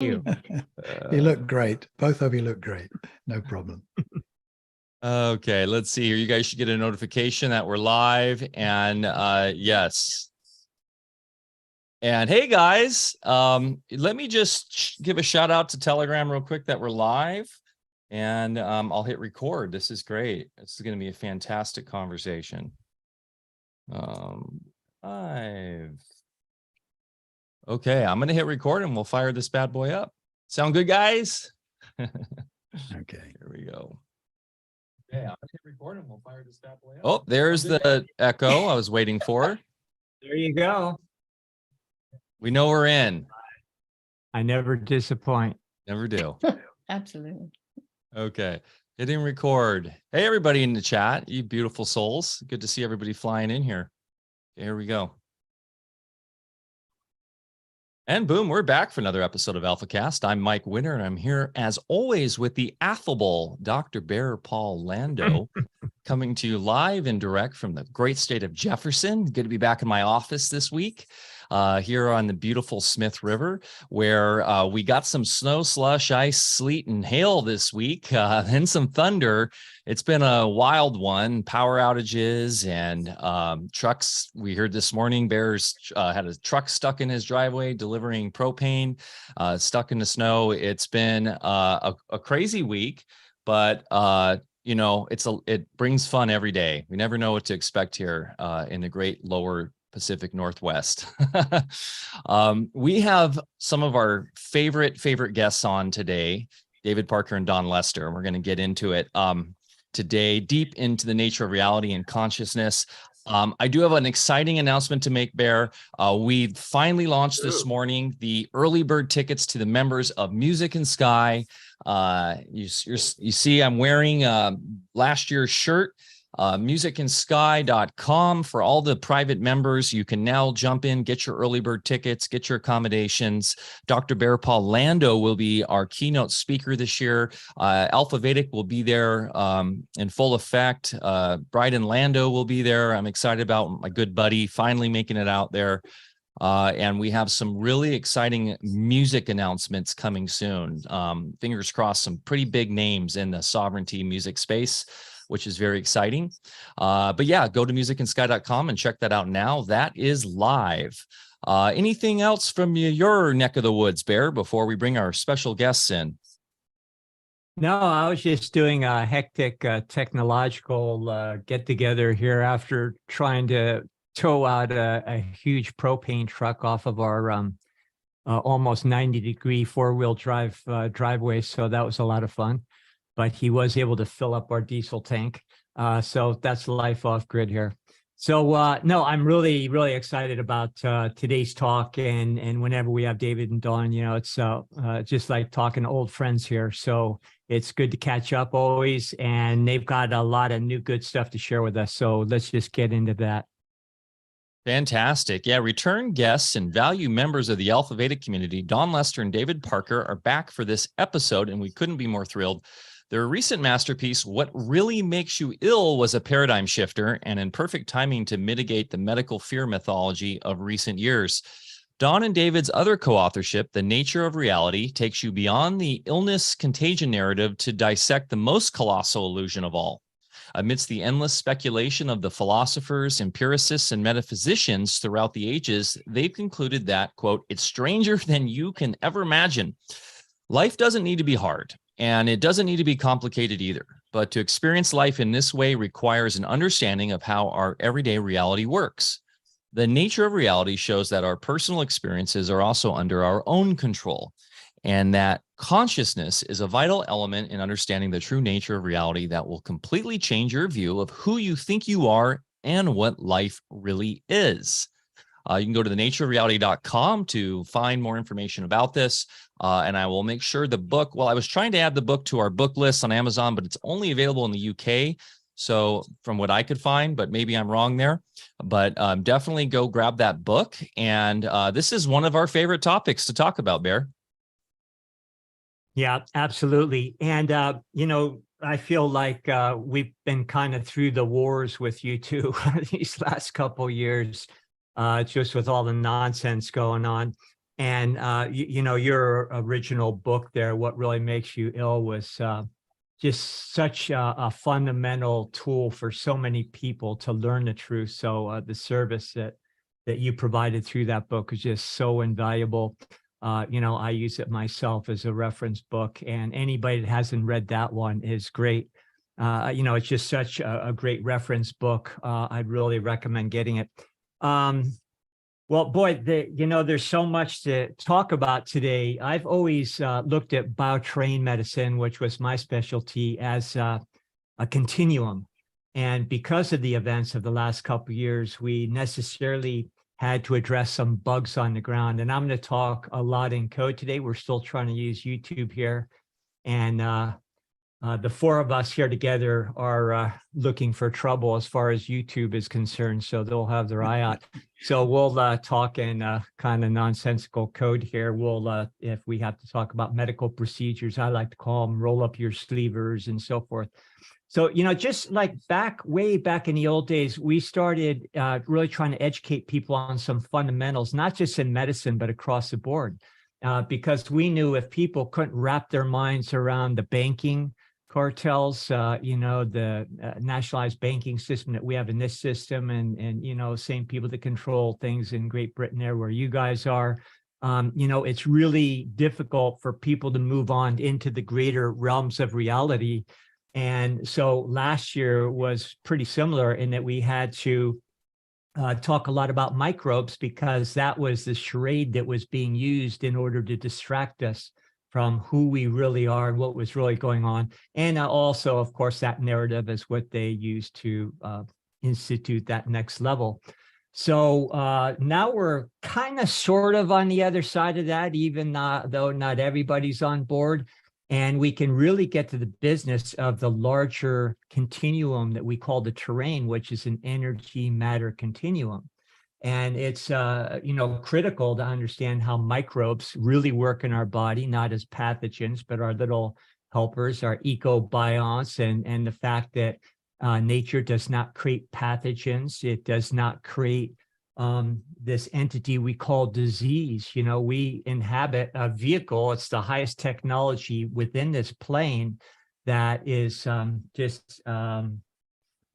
you. You look great. Both of you look great. No problem. Okay, let's see here. You guys should get a notification that we're live. And yes. And hey, guys, let me just give a shout out to Telegram real quick that we're live. And I'll hit record. This is great. It's going to be a fantastic conversation. Live. Okay, I'm going to hit record and we'll fire this bad boy up. Sound good, guys? Okay. Here we go. Okay, I'm going to hit record and we'll fire this bad boy up. Oh, there's the echo I was waiting for. There you go. We know we're in. I never disappoint. Never do. Absolutely. Okay, hitting record. Hey, everybody in the chat, you beautiful souls. Good to see everybody flying in here. Okay, here we go. And boom, we're back for another episode of AlphaCast. I'm Mike Winter, and I'm here, as always, with the affable Dr. Bear Paul Lando, coming to you live and direct from the great state of Jefferson. Good to be back in my office this week. Here on the beautiful Smith River, where we got some snow, slush, ice, sleet, and hail this week, and some thunder. It's been a wild one. Power outages and trucks. We heard this morning, Bear's had a truck stuck in his driveway delivering propane, stuck in the snow. It's been a crazy week, but you know, it brings fun every day. We never know what to expect here in the great lower Pacific Northwest. We have some of our favorite guests on today, David Parker and Don Lester, and we're going to get into it today, deep into the nature of reality and consciousness. I do have an exciting announcement to make, Bear. We finally launched this morning the early bird tickets to the members of Music and Sky. You see I'm wearing last year's shirt. musicandsky.com for all the private members. You can now jump in, get your early bird tickets, get your accommodations. Dr. Bear Paul Lando will be our keynote speaker this year. Alfa Vedic will be there in full effect. Bryden Lando will be there. I'm excited about my good buddy finally making it out there. And we have some really exciting music announcements coming soon. Fingers crossed, some pretty big names in the sovereignty music space, which is very exciting. But yeah, go to musicandsky.com and check that out now. That is live. Anything else from your neck of the woods, Bear, before we bring our special guests in? No, I was just doing a hectic technological get-together here after trying to tow out a huge propane truck off of our almost 90-degree four-wheel drive driveway. So that was a lot of fun. But he was able to fill up our diesel tank. So that's life off grid here. So no, I'm really excited about today's talk. And whenever we have David and Dawn, you know, it's just like talking to old friends here. So it's good to catch up always. And they've got a lot of new good stuff to share with us. So let's just get into that. Fantastic. Yeah, return guests and value members of the Alfa Vedic community, Don Lester and David Parker, are back for this episode, and we couldn't be more thrilled. Their recent masterpiece, What Really Makes You Ill, was a paradigm shifter and in perfect timing to mitigate the medical fear mythology of recent years. Don and David's other co-authorship, The Nature of Reality, takes you beyond the illness-contagion narrative to dissect the most colossal illusion of all. Amidst the endless speculation of the philosophers, empiricists, and metaphysicians throughout the ages, they've concluded that, quote, it's stranger than you can ever imagine. Life doesn't need to be hard. And it doesn't need to be complicated either. But to experience life in this way requires an understanding of how our everyday reality works. The nature of reality shows that our personal experiences are also under our own control, and that consciousness is a vital element in understanding the true nature of reality that will completely change your view of who you think you are and what life really is. You can go to thenatureofreality.com to find more information about this. And I will make sure the book, well, I was trying to add the book to our book list on Amazon, but it's only available in the UK. So from what I could find, but maybe I'm wrong there, but definitely go grab that book. And this is one of our favorite topics to talk about, Bear. Yeah, absolutely. And, you know, I feel like we've been kind of through the wars with you two these last couple of years. Just with all the nonsense going on. And, your original book there, What Really Makes You Ill, was just such a fundamental tool for so many people to learn the truth. So the service that you provided through that book is just so invaluable. I use it myself as a reference book, and anybody that hasn't read that one is great. It's just such a great reference book. I'd really recommend getting it. Well, boy, there's so much to talk about today. I've always looked at bioterrain medicine, which was my specialty, as a continuum. And because of the events of the last couple of years, we necessarily had to address some bugs on the ground. And I'm going to talk a lot in code today. We're still trying to use YouTube here. And the four of us here together are looking for trouble as far as YouTube is concerned, so they'll have their eye out. So we'll talk in kind of nonsensical code here. We'll, if we have to talk about medical procedures, I like to call them roll up your sleevers and so forth. So, just like way back in the old days, we started really trying to educate people on some fundamentals, not just in medicine, but across the board, because we knew if people couldn't wrap their minds around the banking cartels, the nationalized banking system that we have in this system, and same people that control things in Great Britain there where you guys are, it's really difficult for people to move on into the greater realms of reality. And so last year was pretty similar in that we had to talk a lot about microbes, because that was the charade that was being used in order to distract us from who we really are and what was really going on. And also, of course, that narrative is what they use to institute that next level. So now we're kind of sort of on the other side of that, even though not everybody's on board. And we can really get to the business of the larger continuum that we call the terrain, which is an energy matter continuum. And it's, critical to understand how microbes really work in our body, not as pathogens, but our little helpers, our ecobionts, and the fact that nature does not create pathogens. It does not create this entity we call disease. We inhabit a vehicle. It's the highest technology within this plane that is just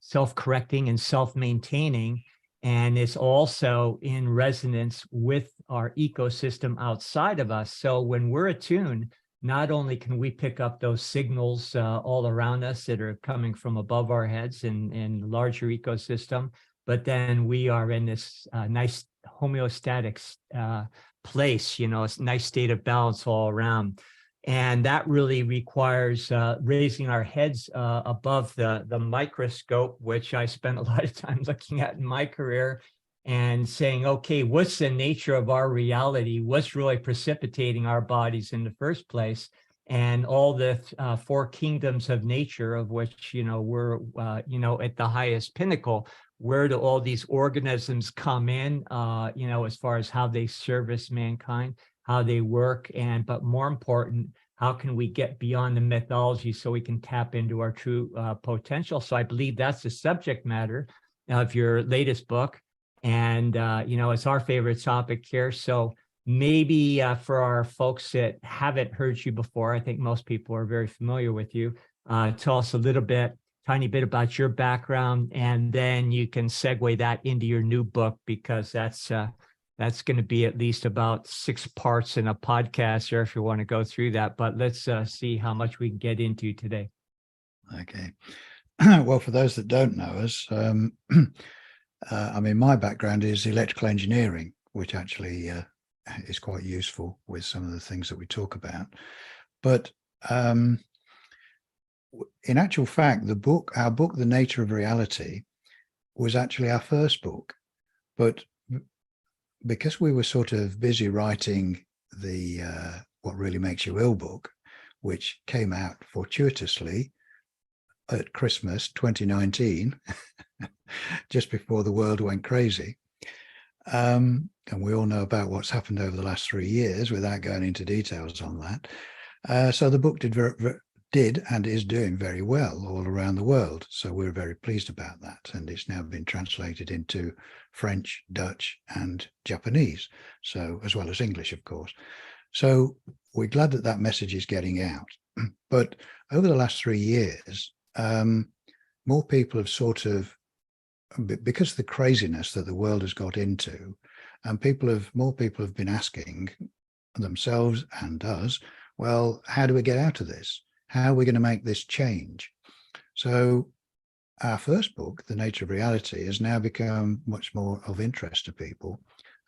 self-correcting and self-maintaining. And it's also in resonance with our ecosystem outside of us. So when we're attuned, not only can we pick up those signals all around us that are coming from above our heads in larger ecosystem, but then we are in this nice homeostatic place, a nice state of balance all around. And that really requires raising our heads above the microscope, which I spent a lot of time looking at in my career, and saying, okay, what's the nature of our reality? What's really precipitating our bodies in the first place? And all the four kingdoms of nature, of which, we're, at the highest pinnacle. Where do all these organisms come in, as far as how they service mankind, how they work, but more important, how can we get beyond the mythology so we can tap into our true potential? So I believe that's the subject matter of your latest book. And, it's our favorite topic here. So maybe for our folks that haven't heard you before, I think most people are very familiar with you. Tell us a tiny bit about your background, and then you can segue that into your new book, because that's going to be at least about 6 parts in a podcast, or if you want to go through that. But let's see how much we can get into today. Okay. Well, for those that don't know us, my background is electrical engineering, which actually is quite useful with some of the things that we talk about. But in actual fact, our book, The Nature of Reality, was actually our first book. But because we were sort of busy writing the What Really Makes You Ill book, which came out fortuitously at Christmas 2019, just before the world went crazy. And we all know about what's happened over the last 3 years without going into details on that. So the book did did and is doing very well all around the world. So we're very pleased about that. And it's now been translated into French, Dutch, and Japanese. So, as well as English, of course. So we're glad that that message is getting out. But over the last 3 years, more people have sort of, because of the craziness that the world has got into, and more people have been asking themselves and us, well, how do we get out of this? How are we going to make this change? So our first book, The Nature of Reality, has now become much more of interest to people,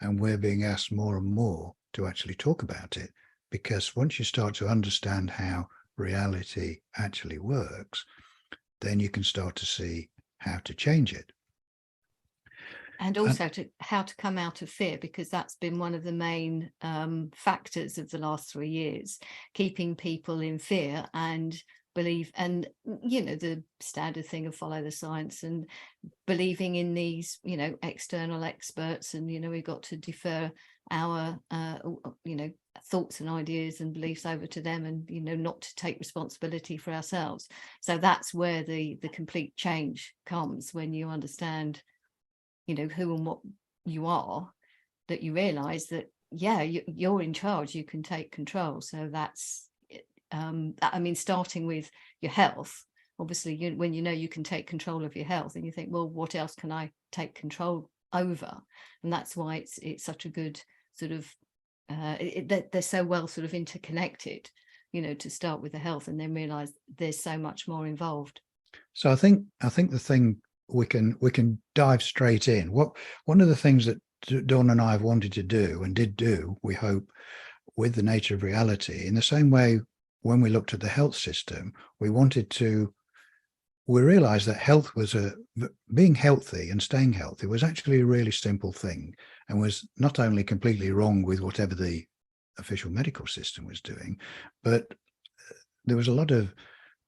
and we're being asked more and more to actually talk about it, because once you start to understand how reality actually works, then you can start to see how to change it. And also how to come out of fear, because that's been one of the main factors of the last 3 years, keeping people in fear and believe, and the standard thing of follow the science and believing in these external experts, and we've got to defer our thoughts and ideas and beliefs over to them, and not to take responsibility for ourselves. So that's where the complete change comes, when you understand who and what you are, that you realize that you're in charge, you can take control. So that's starting with your health, obviously, when you can take control of your health, and you think, well, what else can I take control over? And that's why it's such a good sort of they're so well sort of interconnected, to start with the health and then realize there's so much more involved. So I think the thing we can dive straight in. One of the things that Dawn and I have wanted to do, and did do, we hope, with The Nature of Reality, in the same way when we looked at the health system, we realized that health was being healthy and staying healthy was actually a really simple thing, and was not only completely wrong with whatever the official medical system was doing, but there was a lot of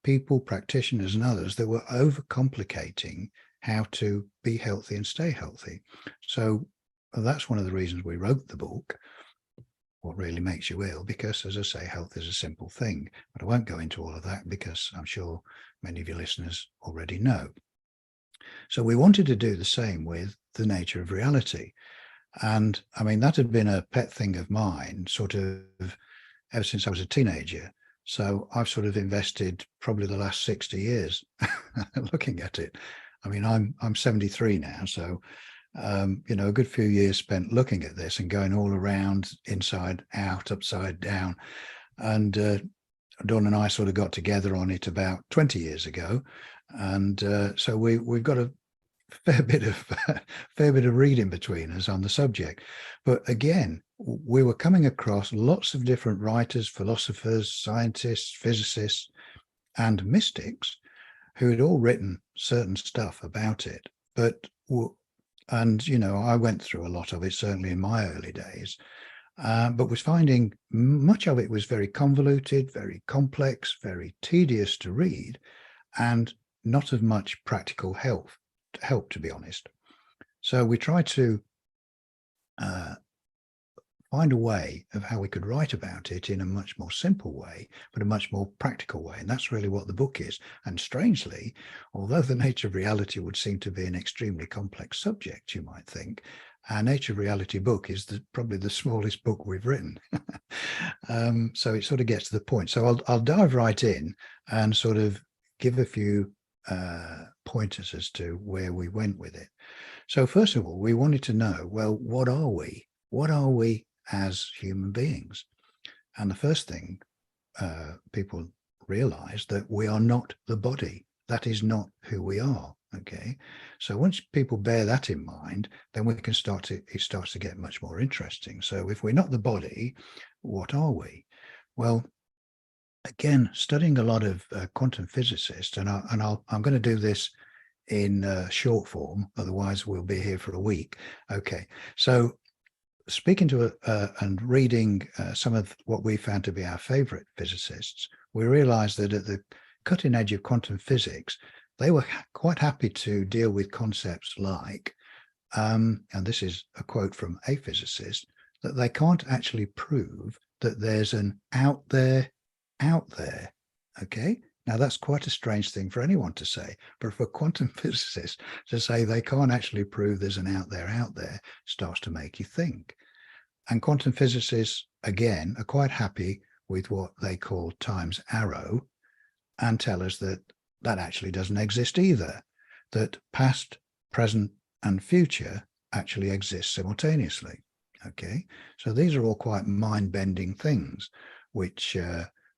people, practitioners and others, that were overcomplicating how to be healthy and stay healthy. So that's one of the reasons we wrote the book, What Really Makes You Ill, because, as I say, health is a simple thing. But I won't go into all of that, because I'm sure many of your listeners already know. So we wanted to do the same with The Nature of Reality. And I mean, that had been a pet thing of mine sort of ever since I was a teenager. So I've sort of invested probably the last 60 years looking at it. I mean, I'm 73 now, so a good few years spent looking at this and going all around, inside out, upside down. And Dawn and I sort of got together on it about 20 years ago, and so we've got a fair bit of reading between us on the subject. But again, we were coming across lots of different writers, philosophers, scientists, physicists, and mystics who had all written certain stuff about it. And I went through a lot of it, certainly in my early days, but was finding much of it was very convoluted, very complex, very tedious to read, and not of much practical help, to be honest. So we tried to find a way of how we could write about it in a much more simple way, but a much more practical way. And that's really what the book is. And strangely, although The Nature of Reality would seem to be an extremely complex subject, you might think, our Nature of Reality book is probably the smallest book we've written. So it sort of gets to the point. So I'll dive right in and sort of give a few pointers as to where we went with it. So first of all, we wanted to know, well, what are we? What are we as human beings? And the first thing people realize, that we are not the body. That is not who we are. Okay, so once people bear that in mind, then it starts to get much more interesting. So if we're not the body, what are we? Well, again, studying a lot of quantum physicists, and I'm going to do this in short form, otherwise we'll be here for a week. Okay, so speaking to and reading some of what we found to be our favorite physicists, we realized that at the cutting edge of quantum physics, they were quite happy to deal with concepts like, and this is a quote from a physicist, that they can't actually prove that there's an out there. Okay, Now, that's quite a strange thing for anyone to say, but for quantum physicists to say they can't actually prove there's an out there starts to make you think. And quantum physicists, again, are quite happy with what they call time's arrow and tell us that that actually doesn't exist either, that past, present, and future actually exist simultaneously. Okay, so these are all quite mind-bending things, which,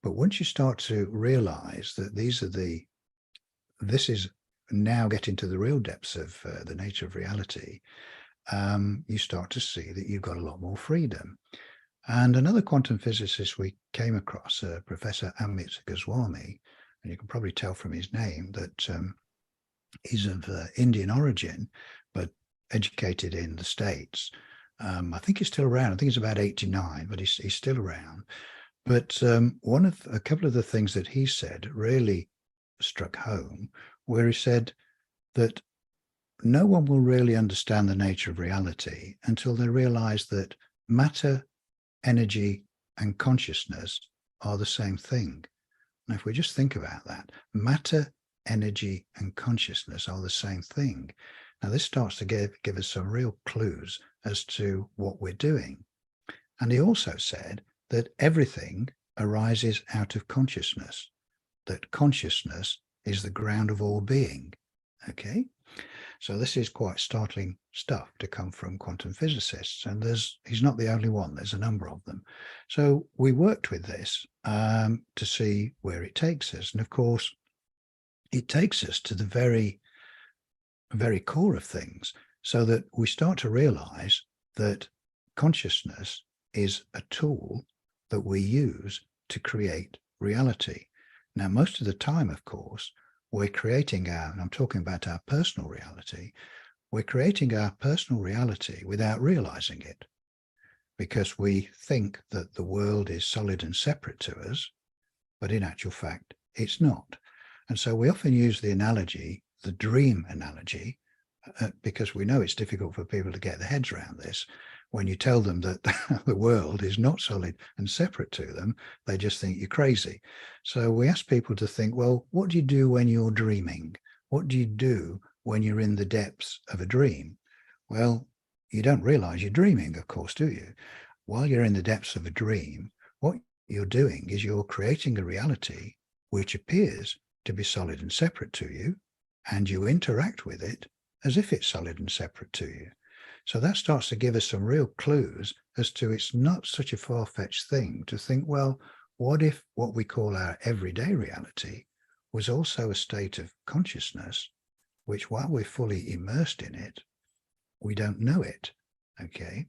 but once you start to realize that this is now getting to the real depths of the nature of reality, you start to see that you've got a lot more freedom. And another quantum physicist we came across, Professor Amidst, and you can probably tell from his name that he's of Indian origin, but educated in the States. I think he's still around. I think he's about 89, but he's still around. But a couple of the things that he said really struck home, where he said that no one will really understand the nature of reality until they realize that matter, energy, and consciousness are the same thing. Now, if we just think about that, matter, energy, and consciousness are the same thing. Now, this starts to give us some real clues as to what we're doing. And he also said that everything arises out of consciousness, that consciousness is the ground of all being. Okay? So this is quite startling stuff to come from quantum physicists, and he's not the only one. There's a number of them. So we worked with this to see where it takes us, and of course, it takes us to the very, very core of things, so that we start to realize that consciousness is a tool that we use to create reality. Now, most of the time, of course, we're creating and I'm talking about our personal reality, we're creating our personal reality without realizing it, because we think that the world is solid and separate to us, but in actual fact, it's not. And so we often use the analogy, the dream analogy, because we know it's difficult for people to get their heads around this. When you tell them that the world is not solid and separate to them, they just think you're crazy. So we ask people to think, well, what do you do when you're dreaming? What do you do when you're in the depths of a dream? Well, you don't realize you're dreaming, of course, do you? While you're in the depths of a dream, what you're doing is you're creating a reality which appears to be solid and separate to you, and you interact with it as if it's solid and separate to you. So that starts to give us some real clues as to it's not such a far-fetched thing to think, well, what if what we call our everyday reality was also a state of consciousness, which while we're fully immersed in it, we don't know it, okay?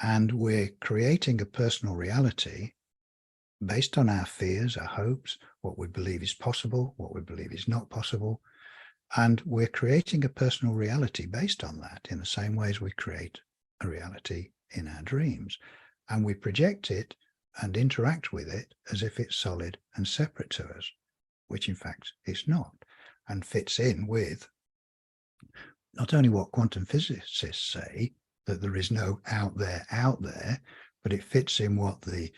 And we're creating a personal reality based on our fears, our hopes, what we believe is possible, what we believe is not possible. And we're creating a personal reality based on that in the same way as we create a reality in our dreams. And we project it and interact with it as if it's solid and separate to us, which in fact it's not, and fits in with not only what quantum physicists say, that there is no out there, but it fits in what the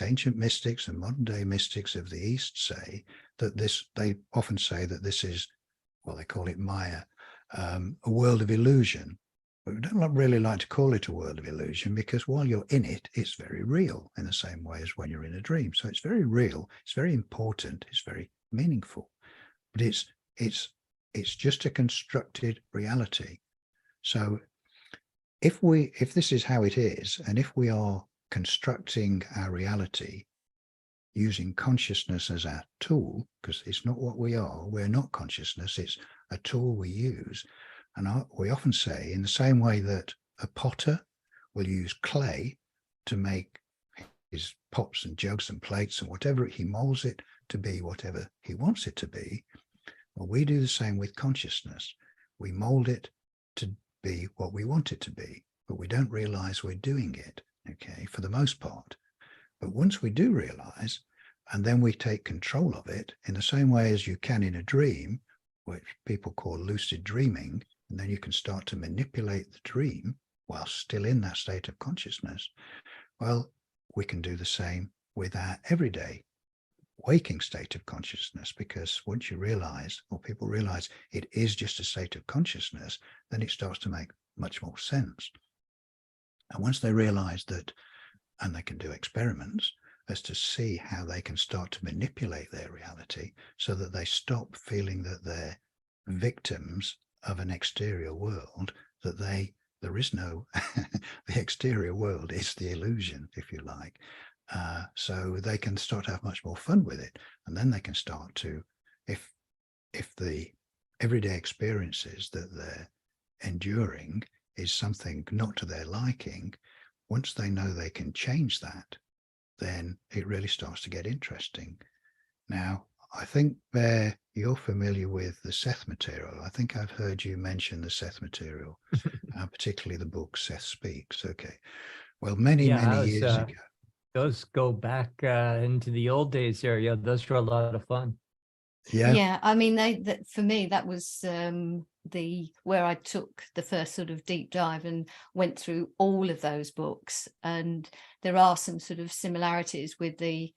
ancient mystics and modern day mystics of the East say, that they often say that this is, well, they call it Maya, a world of illusion. But we don't really like to call it a world of illusion, because while you're in it, it's very real in the same way as when you're in a dream. So it's very real, it's very important, it's very meaningful, but it's just a constructed reality. So if this is how it is, and if we are constructing our reality using consciousness as our tool, because it's not what we are, we're not consciousness, it's a tool we use. And we often say, in the same way that a potter will use clay to make his pots and jugs and plates and whatever, he molds it to be whatever he wants it to be, well, we do the same with consciousness. We mold it to be what we want it to be, but we don't realize we're doing it, okay, for the most part. But once we do realize, and then we take control of it in the same way as you can in a dream, which people call lucid dreaming, and then you can start to manipulate the dream while still in that state of consciousness. Well, we can do the same with our everyday waking state of consciousness, because once you realize, or people realize, it is just a state of consciousness, then it starts to make much more sense. And once they realize that, and they can do experiments as to see how they can start to manipulate their reality so that they stop feeling that they're victims of an exterior world, that there is no, the exterior world is the illusion, if you like. So they can start to have much more fun with it. And then they can start to, if the everyday experiences that they're enduring is something not to their liking, once they know they can change that, then it really starts to get interesting. Now, I think, Bear, you're familiar with the Seth material. I think I've heard you mention the Seth material, particularly the book Seth Speaks. Okay. Well, many years ago. Those go back into the old days there. Yeah, those were a lot of fun. Yeah, I mean, for me, that was where I took the first sort of deep dive and went through all of those books. And there are some sort of similarities with the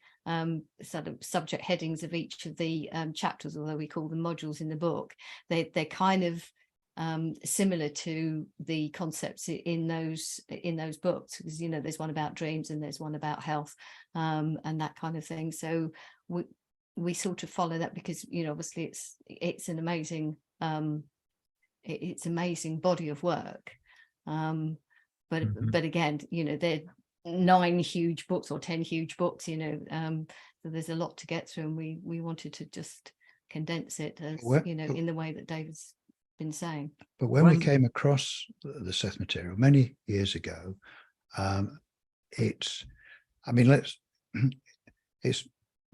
sort of subject headings of each of the chapters, although we call them modules in the book. They're kind of similar to the concepts in those books, because, you know, there's one about dreams and there's one about health and that kind of thing. So we sort of follow that because, you know, obviously it's an amazing amazing body of work, but again, you know, they're 9 huge books or 10 huge books, you know, so there's a lot to get through, and we wanted to just condense it, as you know, in the way that David's been saying. But when we came across the Seth material many years ago, it's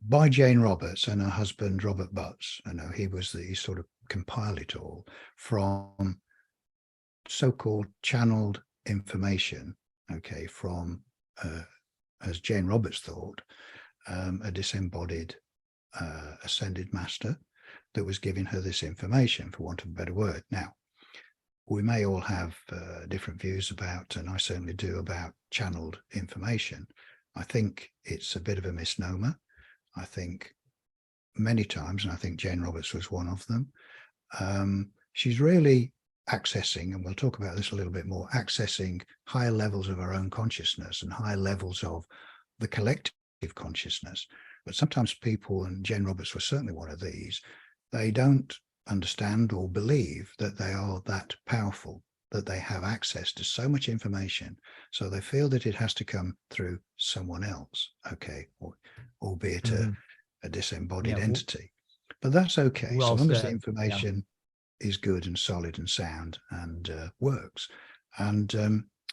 by Jane Roberts and her husband Robert Butts. I know he sort of compiled it all from so-called channeled information, okay, from as Jane Roberts thought, a disembodied ascended master that was giving her this information, for want of a better word. Now, we may all have different views about, and I certainly do, about channeled information. I think it's a bit of a misnomer. I think many times, and I think Jane Roberts was one of them, she's really accessing, and we'll talk about this a little bit more, accessing higher levels of our own consciousness and higher levels of the collective consciousness. But sometimes people, and Jane Roberts was certainly one of these, they don't understand or believe that they are that powerful, that they have access to so much information. So they feel that it has to come through someone else, okay, or albeit a disembodied entity. But that's okay, so long as the information is good and solid and sound and works. And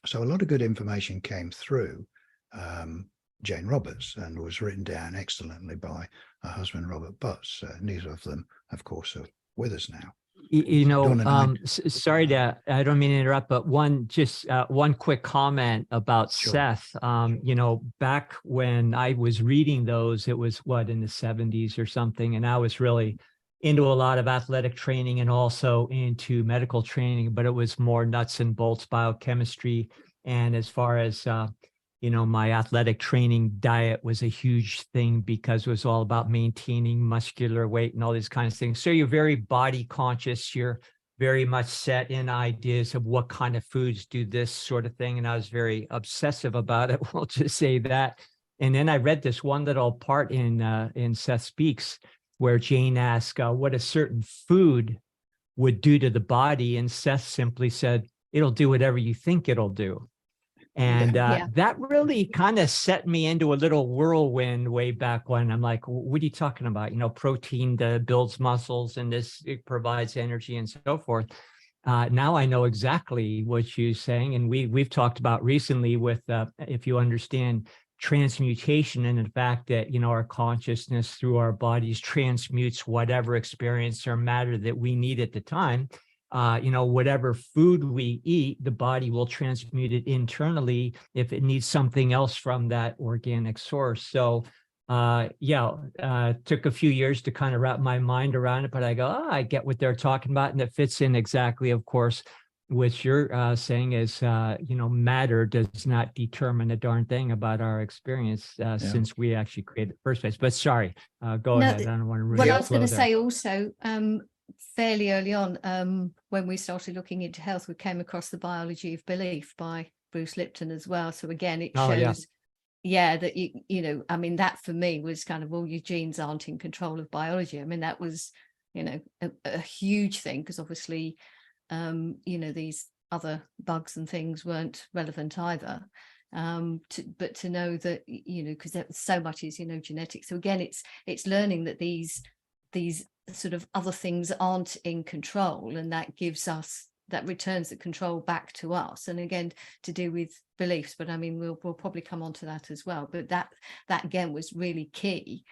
so a lot of good information came through Jane Roberts and was written down excellently by her husband Robert Butts. Neither of them, of course, are with us now. You know, sorry I don't mean to interrupt, but one quick comment about Seth. You know, back when I was reading those, it was in the 70s or something, and I was really into a lot of athletic training and also into medical training, but it was more nuts and bolts biochemistry. And as far as you know, my athletic training diet was a huge thing because it was all about maintaining muscular weight and all these kinds of things. So you're very body conscious. You're very much set in ideas of what kind of foods do this sort of thing. And I was very obsessive about it. We'll just say that. And then I read this one little part in Seth Speaks where Jane asked what a certain food would do to the body. And Seth simply said, it'll do whatever you think it'll do. And that really kind of set me into a little whirlwind way back when. I'm like, what are you talking about? You know, protein builds muscles and it provides energy and so forth. Now I know exactly what you're saying. And we've talked about recently with, if you understand transmutation and the fact that, you know, our consciousness through our bodies transmutes whatever experience or matter that we need at the time. You know, whatever food we eat, the body will transmute it internally if it needs something else from that organic source. So, took a few years to kind of wrap my mind around it, but I go, I get what they're talking about. And it fits in exactly, of course, which you're saying is, matter does not determine a darn thing about our experience since we actually created the first place. But sorry, go ahead. I don't want to really. Well, I was going to say also, fairly early on, when we started looking into health, we came across The Biology of Belief by Bruce Lipton as well. So again, it shows, that I mean, that for me was kind of, well, your genes aren't in control of biology. I mean, that was, a huge thing, because obviously, these other bugs and things weren't relevant either. But to know that, because so much is, genetics. So again, it's learning that these sort of other things aren't in control, and that returns the control back to us. And again, to do with beliefs, but I mean, we'll probably come on to that as well. But that again was really key,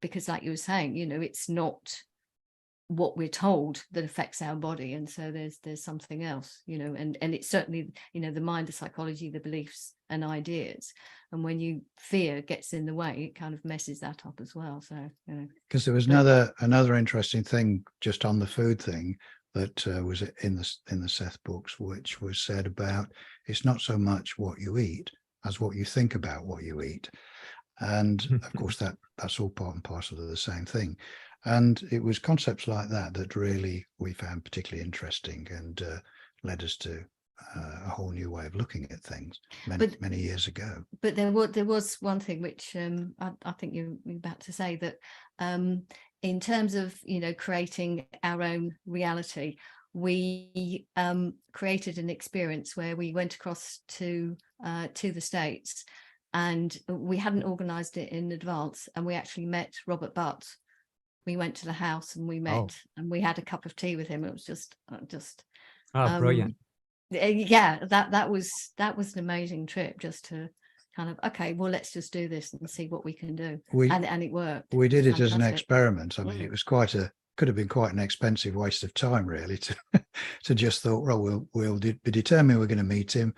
because like you were saying, it's not what we're told that affects our body, and so there's something else, and it's certainly, the mind, the psychology, the beliefs and ideas, and when fear gets in the way, it kind of messes that up as well. So because there was another interesting thing just on the food thing that was in the Seth books, which was said about, it's not so much what you eat as what you think about what you eat, and of course that's all part and parcel of the same thing. And it was concepts like that really we found particularly interesting, and led us to a whole new way of looking at things many years ago. But there was one thing which I think you're about to say, that in terms of creating our own reality, we created an experience where we went across to the States, and we hadn't organized it in advance, and we actually met Robert Butt. We went to the house and we met, and we had a cup of tea with him. It was just brilliant. Yeah, that was an amazing trip, just to kind of, okay, well, let's just do this and see what we can do. And it worked. We did it as an experiment. I mean, it was could have been quite an expensive waste of time, really, to just thought, well, we'll be determined we're going to meet him.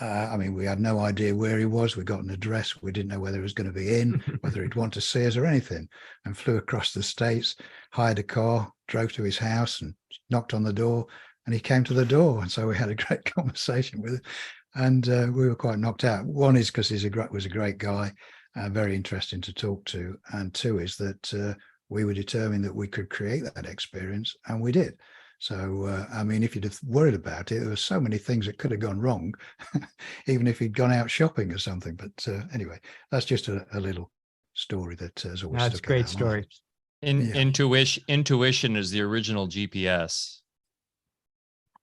I mean, we had no idea where he was. We got an address. We didn't know whether he was going to be in, whether he'd want to see us or anything, and flew across the States, hired a car, drove to his house and knocked on the door, and he came to the door. And so we had a great conversation with him, and we were quite knocked out. One is because he was a great guy, very interesting to talk to. And two is that we were determined that we could create that experience, and we did. So, I mean, if you'd have worried about it, there were so many things that could have gone wrong, even if he'd gone out shopping or something. But anyway, that's just a little story that has always stuck. That's a great story. Intuition is the original GPS.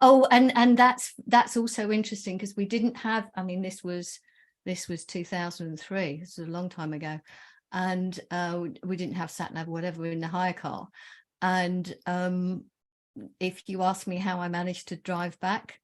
Oh, and that's also interesting, because we didn't have, I mean, this was 2003. This was a long time ago. And we didn't have sat nav or whatever in the hire car. And if you ask me how I managed to drive back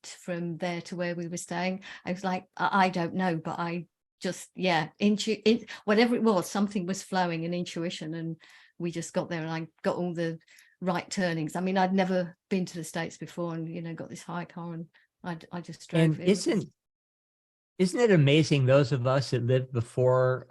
from there to where we were staying, I was like, I don't know, but I just, whatever it was, something was flowing, in intuition, and we just got there, and I got all the right turnings. I mean, I'd never been to the States before, and got this hire car, and I just drove. And isn't it amazing, those of us that lived before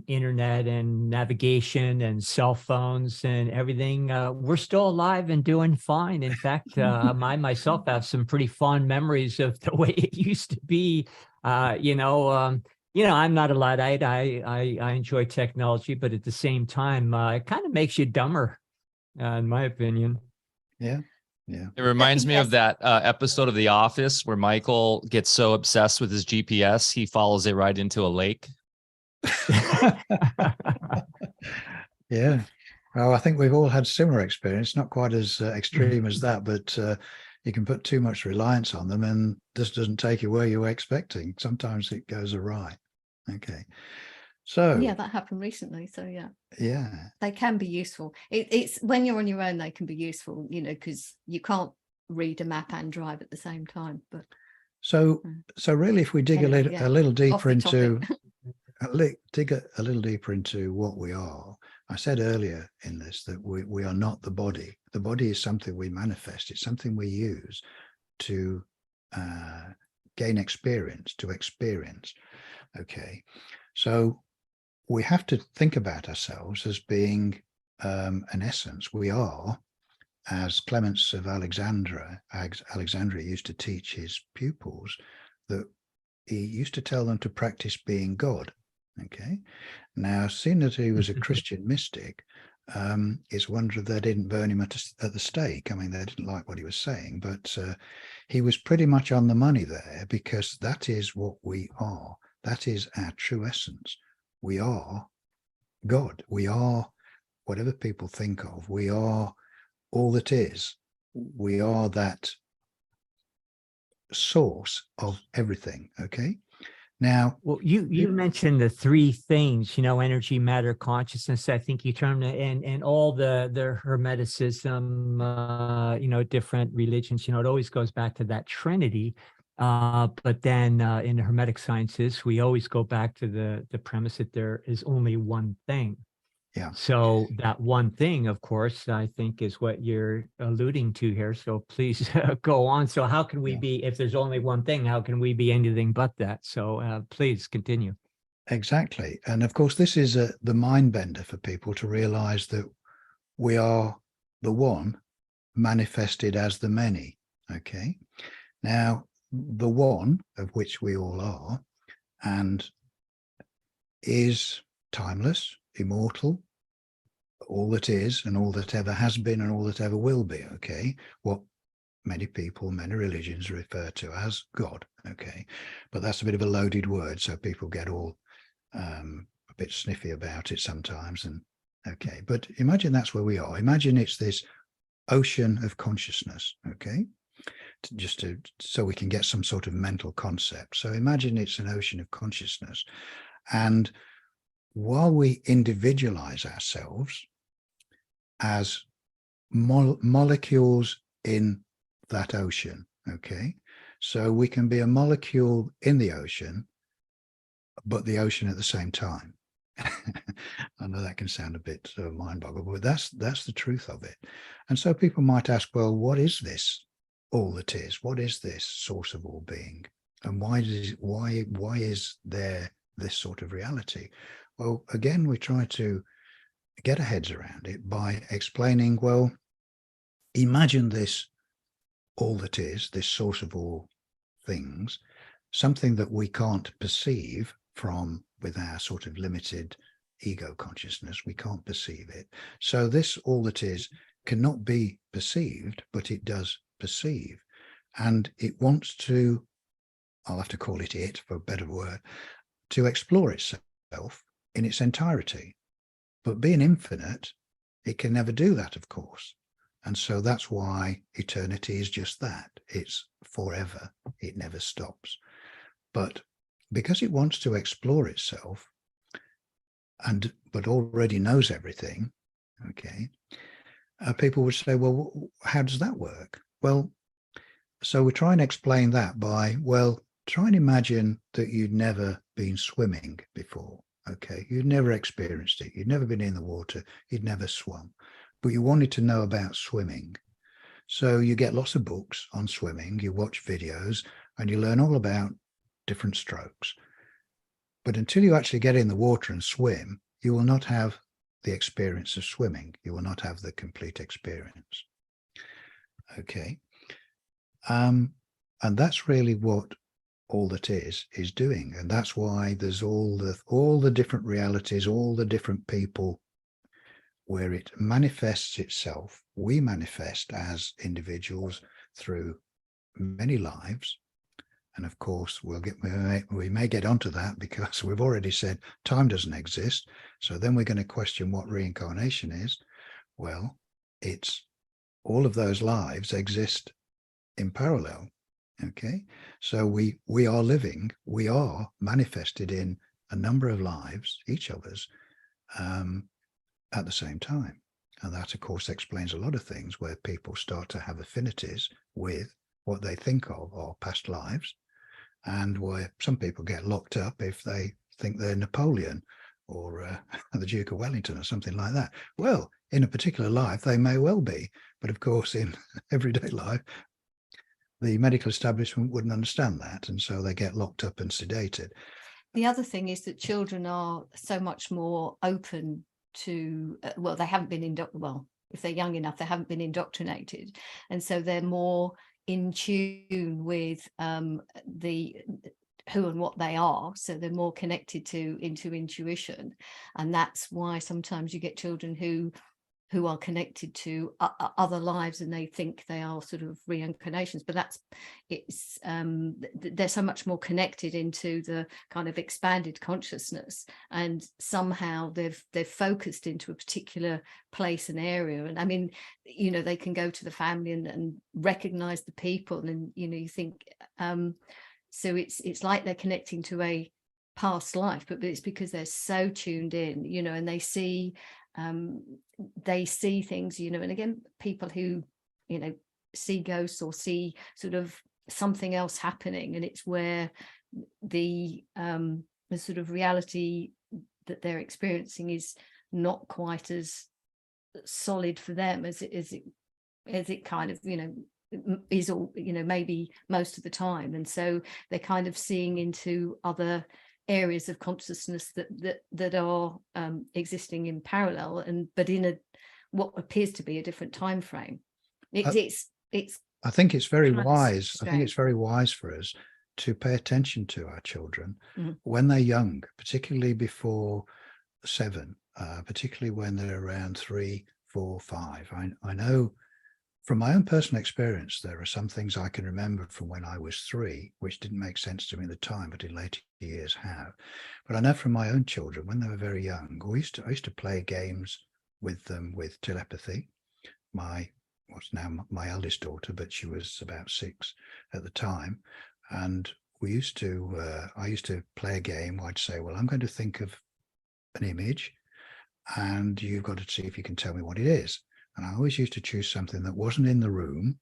internet and navigation and cell phones and everything, we're still alive and doing fine. In fact, I myself have some pretty fond memories of the way it used to be. I'm not a Luddite. I enjoy technology, but at the same time, it kind of makes you dumber, in my opinion. Yeah. It reminds me of that episode of The Office where Michael gets so obsessed with his GPS, he follows it right into a lake. Yeah. Well, I think we've all had similar experience, not quite as extreme as that, but you can put too much reliance on them, and this doesn't take you where you were expecting. Sometimes it goes awry. Okay. So yeah, that happened recently. So yeah, they can be useful. It's when you're on your own, they can be useful, because you can't read a map and drive at the same time. But so really, if we dig a little deeper into dig a little deeper into what we are, I said earlier in this that we are not the body. The body is something we manifest. It's something we use to gain experience, to experience. Okay, so we have to think about ourselves as being an essence. We are as Clements of Alexandria used to teach his pupils, that he used to tell them to practice being God. Okay. Now, seeing that he was a Christian mystic, it's a wonder they didn't burn him at the stake. I mean, they didn't like what he was saying, but he was pretty much on the money there, because that is what we are. That is our true essence. We are God. We are whatever people think of. We are all that is. We are that source of everything. Okay. Now, well, you mentioned the three things, energy, matter, consciousness. I think you termed it, and all the Hermeticism, different religions. It always goes back to that Trinity. But then in the Hermetic sciences, we always go back to the premise that there is only one thing. Yeah. So that one thing, of course, I think is what you're alluding to here. So please go on. So how can we be, if there's only one thing, how can we be anything but that? So please continue. Exactly. And of course, this is the mind bender for people to realize that we are the one manifested as the many. Okay. Now, the one, of which we all are, and is timeless, immortal, all that is, and all that ever has been, and all that ever will be. Okay. What many people, many religions refer to as God. Okay. But that's a bit of a loaded word, so people get all a bit sniffy about it sometimes. And okay, but imagine that's where we are. Imagine it's this ocean of consciousness. Okay. So we can get some sort of mental concept. So imagine it's an ocean of consciousness. And while we individualize ourselves as molecules in that ocean, okay, so we can be a molecule in the ocean, but the ocean at the same time. I know that can sound a bit mind-boggling, but that's the truth of it. And so people might ask, well, what is this all that is? What is this source of all being? And why is there this sort of reality? Well, again, we try to get our heads around it by explaining, well, imagine this all that is, this source of all things, something that we can't perceive from with our sort of limited ego consciousness. We can't perceive it. So this all that is cannot be perceived, but it does perceive. And it wants to, I'll have to call it for a better word, to explore itself in its entirety. But being infinite, it can never do that, of course. And so that's why eternity is just that. It's forever. It never stops. But because it wants to explore itself, but already knows everything, okay, people would say, well, how does that work? Well, so we try and explain that by, well, try and imagine that you'd never been swimming before, okay? You'd never experienced it. You'd never been in the water. You'd never swum, but you wanted to know about swimming. So you get lots of books on swimming, you watch videos, and you learn all about different strokes. But until you actually get in the water and swim, you will not have the experience of swimming. You will not have the complete experience. Okay. And that's really what all that is doing. And that's why there's all the different realities, all the different people, where it manifests itself. We manifest as individuals through many lives. And of course, we may get onto that, because we've already said time doesn't exist. So then we're going to question what reincarnation is. Well, it's all of those lives exist in parallel. Okay, so we are living, we are manifested in a number of lives, each of us, at the same time. And that, of course, explains a lot of things, where people start to have affinities with what they think of are past lives, and where some people get locked up if they think they're Napoleon or the Duke of Wellington or something like that. Well, in a particular life, they may well be, but of course, in everyday life, the medical establishment wouldn't understand that, and so they get locked up and sedated. The other thing is that children are so much more open to, well, they haven't been if they're young enough, they haven't been indoctrinated, and so they're more in tune with the who and what they are, so they're more connected into intuition. And that's why sometimes you get children who are connected to other lives, and they think they are sort of reincarnations, but they're so much more connected into the kind of expanded consciousness, and somehow they've focused into a particular place and area. And I mean, they can go to the family and recognize the people, and you think so it's like they're connecting to a past life, but it's because they're so tuned in, and they see things, and again, people who see ghosts or see sort of something else happening, and it's where the sort of reality that they're experiencing is not quite as solid for them as it kind of is all maybe most of the time. And so they're kind of seeing into other areas of consciousness that are existing in parallel, but in what appears to be a different time frame. It's I think it's very wise. strange. I think it's very wise for us to pay attention to our children Mhm. when they're young, particularly before 7, particularly when they're around 3, 4, 5. I know from my own personal experience, there are some things I can remember from when I was 3, which didn't make sense to me at the time, but in later years have. But I know from my own children, when they were very young, I used to play games with them with telepathy. What's now my eldest daughter, but she was about 6 at the time. And I used to play a game where I'd say, well, I'm going to think of an image, and you've got to see if you can tell me what it is. And I always used to choose something that wasn't in the room,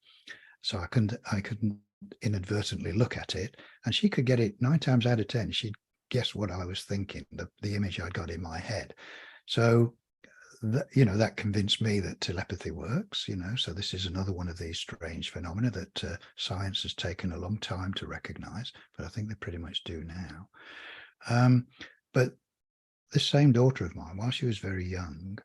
so I couldn't inadvertently look at it, and she could get it 9 times out of 10. She'd guess what I was thinking, the image I'd got in my head. So that convinced me that telepathy works. So this is another one of these strange phenomena that science has taken a long time to recognize, but I think they pretty much do now. But this same daughter of mine, while she was very young,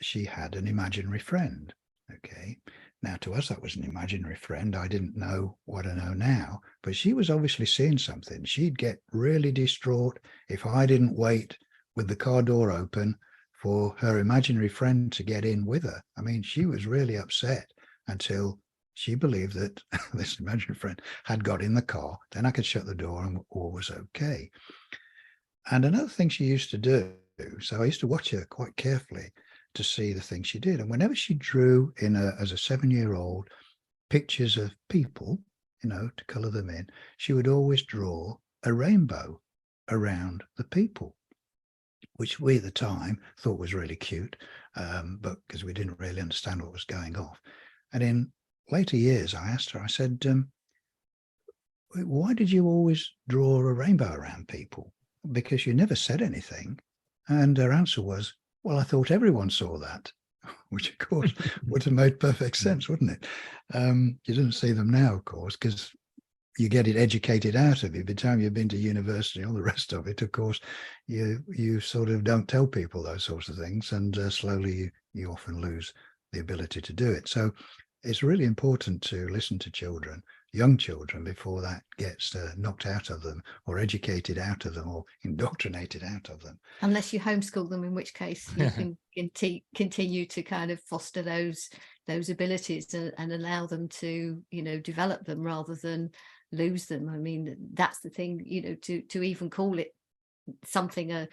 she had an imaginary friend. Okay. Now, to us, that was an imaginary friend. I didn't know what I know now, but she was obviously seeing something. She'd get really distraught if I didn't wait with the car door open for her imaginary friend to get in with her. I mean, she was really upset until she believed that this imaginary friend had got in the car. Then I could shut the door and all was okay. And another thing she used to do, so I used to watch her quite carefully to see the things she did. And whenever she drew as a 7-year-old pictures of people, to color them in, she would always draw a rainbow around the people, which we at the time thought was really cute, but because we didn't really understand what was going on. And in later years, I asked her, I said, why did you always draw a rainbow around people? Because you never said anything. And her answer was, well, I thought everyone saw that, which of course would have made perfect sense, wouldn't it? You didn't see them now, of course, because you get it educated out of you. By the time you've been to university, all the rest of it, of course, you sort of don't tell people those sorts of things, and slowly you often lose the ability to do it. So it's really important to listen to children, young children, before that gets knocked out of them, or educated out of them, or indoctrinated out of them. Unless you homeschool them, in which case you can continue to kind of foster those abilities and allow them to develop them rather than lose them. I mean, that's the thing, to even call it something an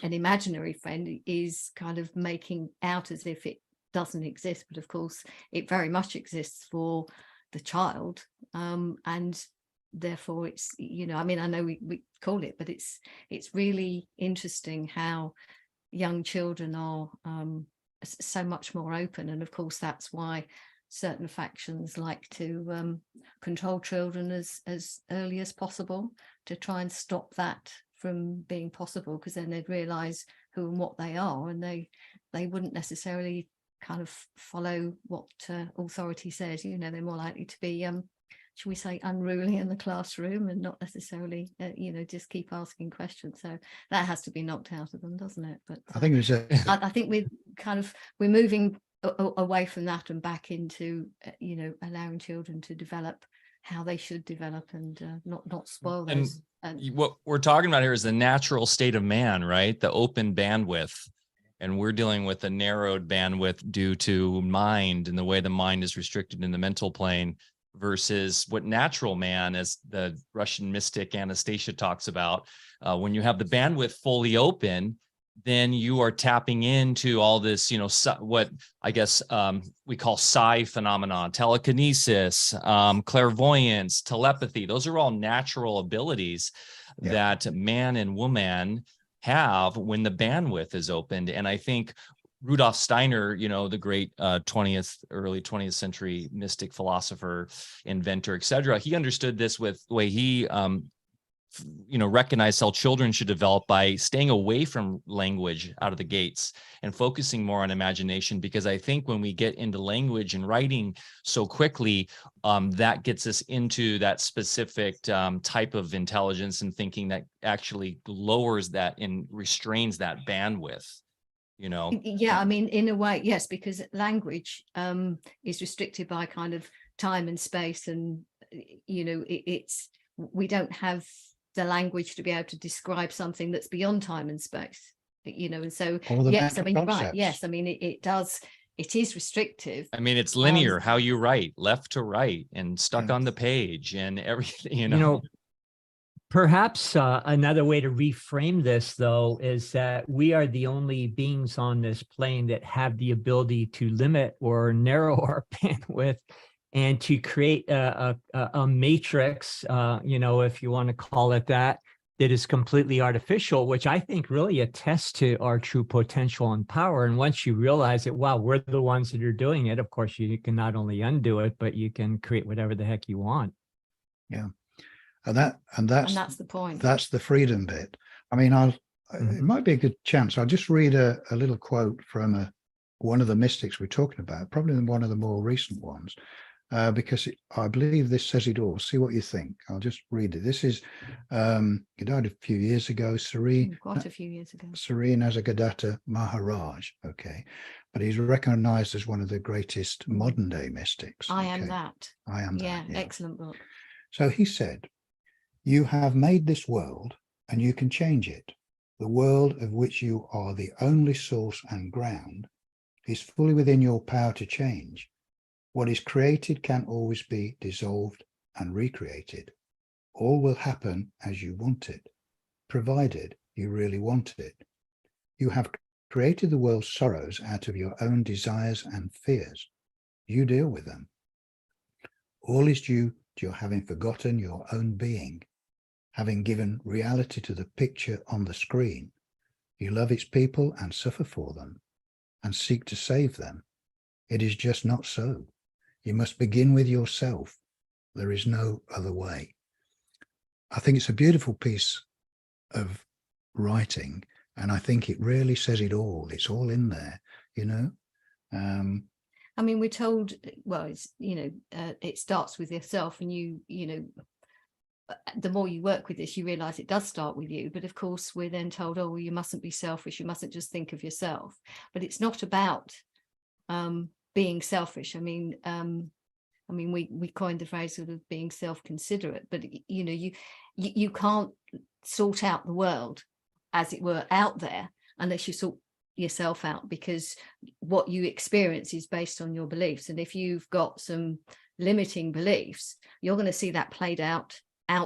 imaginary friend is kind of making out as if it doesn't exist, but of course it very much exists for the child, and therefore it's I mean, I know we call it, but it's really interesting how young children are so much more open. And of course that's why certain factions like to control children as early as possible, to try and stop that from being possible, because then they'd realize who and what they are, and they wouldn't necessarily kind of follow what authority says. They're more likely to be shall we say unruly in the classroom, and not necessarily just keep asking questions. So that has to be knocked out of them, doesn't it? But I think I think we're moving away from that and back into, allowing children to develop how they should develop, and not spoil those. And what we're talking about here is the natural state of man, right? The open bandwidth. And we're dealing with a narrowed bandwidth due to mind and the way the mind is restricted in the mental plane, versus what natural man, as the Russian mystic Anastasia talks about, when you have the bandwidth fully open, then you are tapping into all this, what I guess we call psi phenomenon, telekinesis, clairvoyance, telepathy. Those are all natural abilities that man and woman have when the bandwidth is opened. And I think Rudolf Steiner, the great early 20th century mystic, philosopher, inventor, etc., he understood this with the way he recognized how children should develop by staying away from language out of the gates and focusing more on imagination. Because I think when we get into language and writing so quickly, that gets us into that specific type of intelligence and thinking that actually lowers that and restrains that bandwidth. Yeah, I mean, in a way, yes, because language is restricted by kind of time and space, and we don't have the language to be able to describe something that's beyond time and space, and so yes, I mean, right, yes, I mean, it is restrictive. I mean, it's linear, how you write, left to right and stuck on the page and everything, Perhaps another way to reframe this, though, is that we are the only beings on this plane that have the ability to limit or narrow our bandwidth and to create a matrix, if you want to call it that is completely artificial, which I think really attests to our true potential and power. And once you realize that, wow, we're the ones that are doing it, of course, you can not only undo it, but you can create whatever the heck you want. Yeah. And that's the point. That's the freedom bit. I mean, it might be a good chance. I'll just read a little quote from one of the mystics we're talking about, probably one of the more recent ones, because I believe this says it all. See what you think. I'll just read it. This is, he died a few years ago, quite a few years ago. Sri Nisargadatta Maharaj, okay. But he's recognized as one of the greatest modern day mystics. I am that. Yeah, excellent book. So he said, "You have made this world and you can change it. The world of which you are the only source and ground is fully within your power to change. What is created can always be dissolved and recreated. All will happen as you want it, provided you really want it. You have created the world's sorrows out of your own desires and fears. You deal with them. All is due to your having forgotten your own being, having given reality to the picture on the screen. You love its people and suffer for them and seek to save them. It is just not so. You must begin with yourself. There is no other way." I think it's a beautiful piece of writing, and I think it really says it all. It's all in there, I mean, we're told, well, it's, it starts with yourself, and the more you work with this, you realize it does start with you. But of course, we're then told, oh, well, you mustn't be selfish. You mustn't just think of yourself. But it's not about being selfish. I mean, we coined the phrase sort of being self-considerate, but you can't sort out the world, as it were, out there unless you sort yourself out, because what you experience is based on your beliefs. And if you've got some limiting beliefs, you're going to see that played out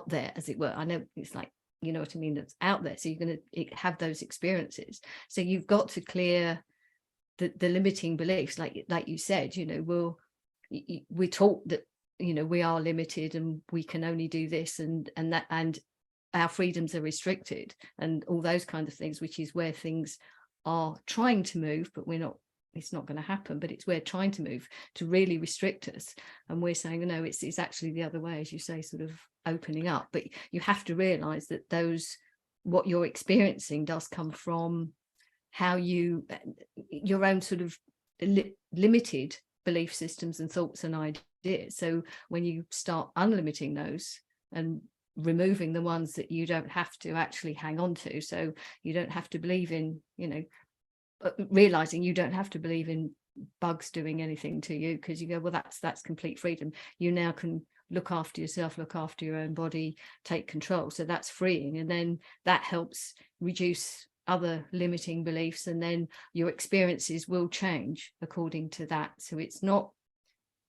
there, as it were. I know it's like, you know what I mean, that's out there, so you're going to have those experiences. So you've got to clear the limiting beliefs, like you said. We're taught that we are limited and we can only do this and that, and our freedoms are restricted and all those kind of things, which is where things are trying to move, but it's not going to happen. But it's we're trying to move to really restrict us, and we're saying no, it's actually the other way, as you say, sort of opening up. But you have to realize that what you're experiencing does come from how your own sort of limited belief systems and thoughts and ideas. So when you start unlimiting those and removing the ones that you don't have to actually hang on to, so you don't have to believe in, realizing you don't have to believe in bugs doing anything to you, because you go, well, that's complete freedom. You now can look after yourself, look after your own body, take control. So that's freeing, and then that helps reduce other limiting beliefs, and then your experiences will change according to that. So it's not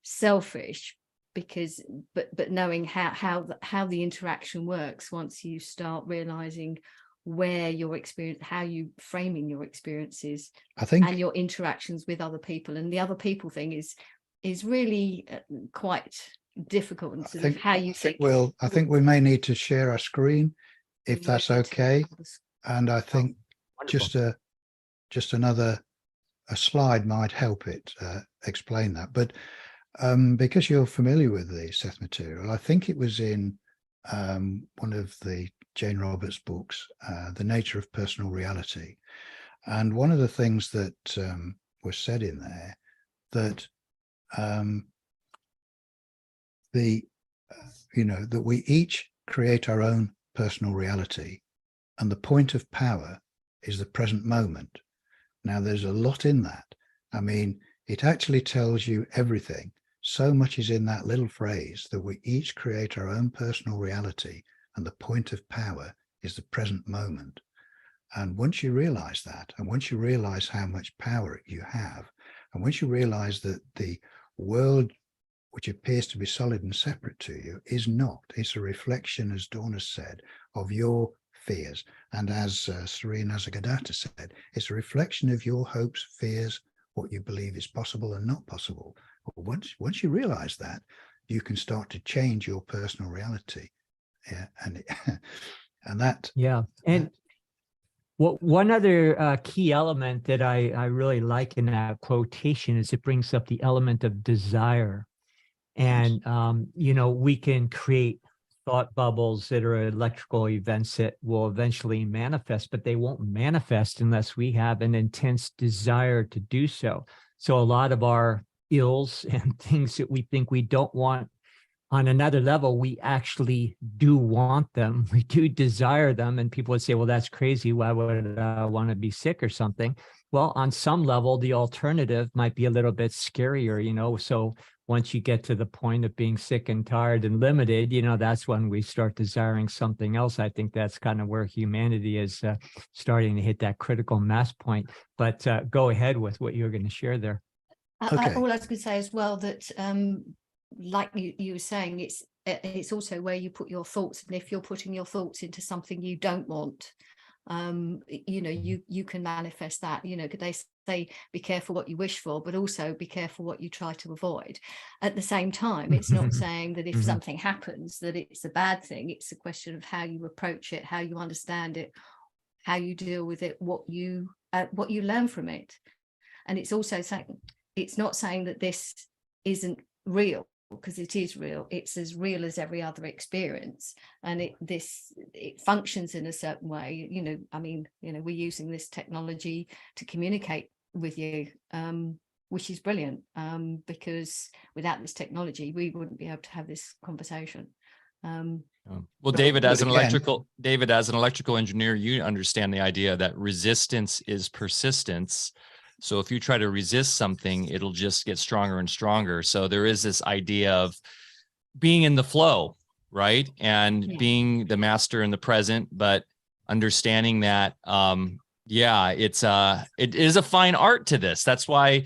selfish, because but knowing how the interaction works once you start realizing where your experience, how you framing your experiences, I think, and your interactions with other people. And the other people thing is really quite difficult, and sort of how you think. I think we may need to share our screen, if that's okay. And I think just another slide might help it explain that. But because you're familiar with the Seth material, I think it was in one of the Jane Roberts books, The Nature of Personal Reality. And one of the things that was said in there, that that we each create our own personal reality, and the point of power is the present moment. Now, there's a lot in that. I mean, it actually tells you everything. So much is in that little phrase, that we each create our own personal reality, and the point of power is the present moment. And once you realize that, and once you realize how much power you have, and once you realize that the world which appears to be solid and separate to you is not, it's a reflection, as Dawn has said, of your fears. And as Sri Nasagadatta said, it's a reflection of your hopes, fears, what you believe is possible and not possible. Well, once you realize that, you can start to change your personal reality. Yeah, and that. Yeah. And one other key element that I really like in that quotation is it brings up the element of desire. And, we can create thought bubbles that are electrical events that will eventually manifest, but they won't manifest unless we have an intense desire to do so. So a lot of our ills and things that we think we don't want on another level, we actually do want them. We do desire them. And people would say, well, that's crazy. Why would I want to be sick or something? Well, on some level, the alternative might be a little bit scarier, so once you get to the point of being sick and tired and limited, that's when we start desiring something else. I think that's kind of where humanity is starting to hit that critical mass point. But go ahead with what you're going to share there. Okay. All I was going to say as well, that like you were saying, it's also where you put your thoughts. And if you're putting your thoughts into something you don't want, you can manifest that. They say be careful what you wish for, but also be careful what you try to avoid. At the same time, it's not saying that if something happens that it's a bad thing. It's a question of how you approach it, how you understand it, how you deal with it, what you learn from it. And it's also saying, it's not saying that this isn't real, because it is real. It's as real as every other experience, and it functions in a certain way. We're using this technology to communicate with you, which is brilliant, because without this technology we wouldn't be able to have this conversation. Well, David, as an electrical engineer, you understand the idea that resistance is persistence. So if you try to resist something, it'll just get stronger and stronger. So there is this idea of being in the flow, right? And being the master in the present, but understanding that, it is a fine art to this. That's why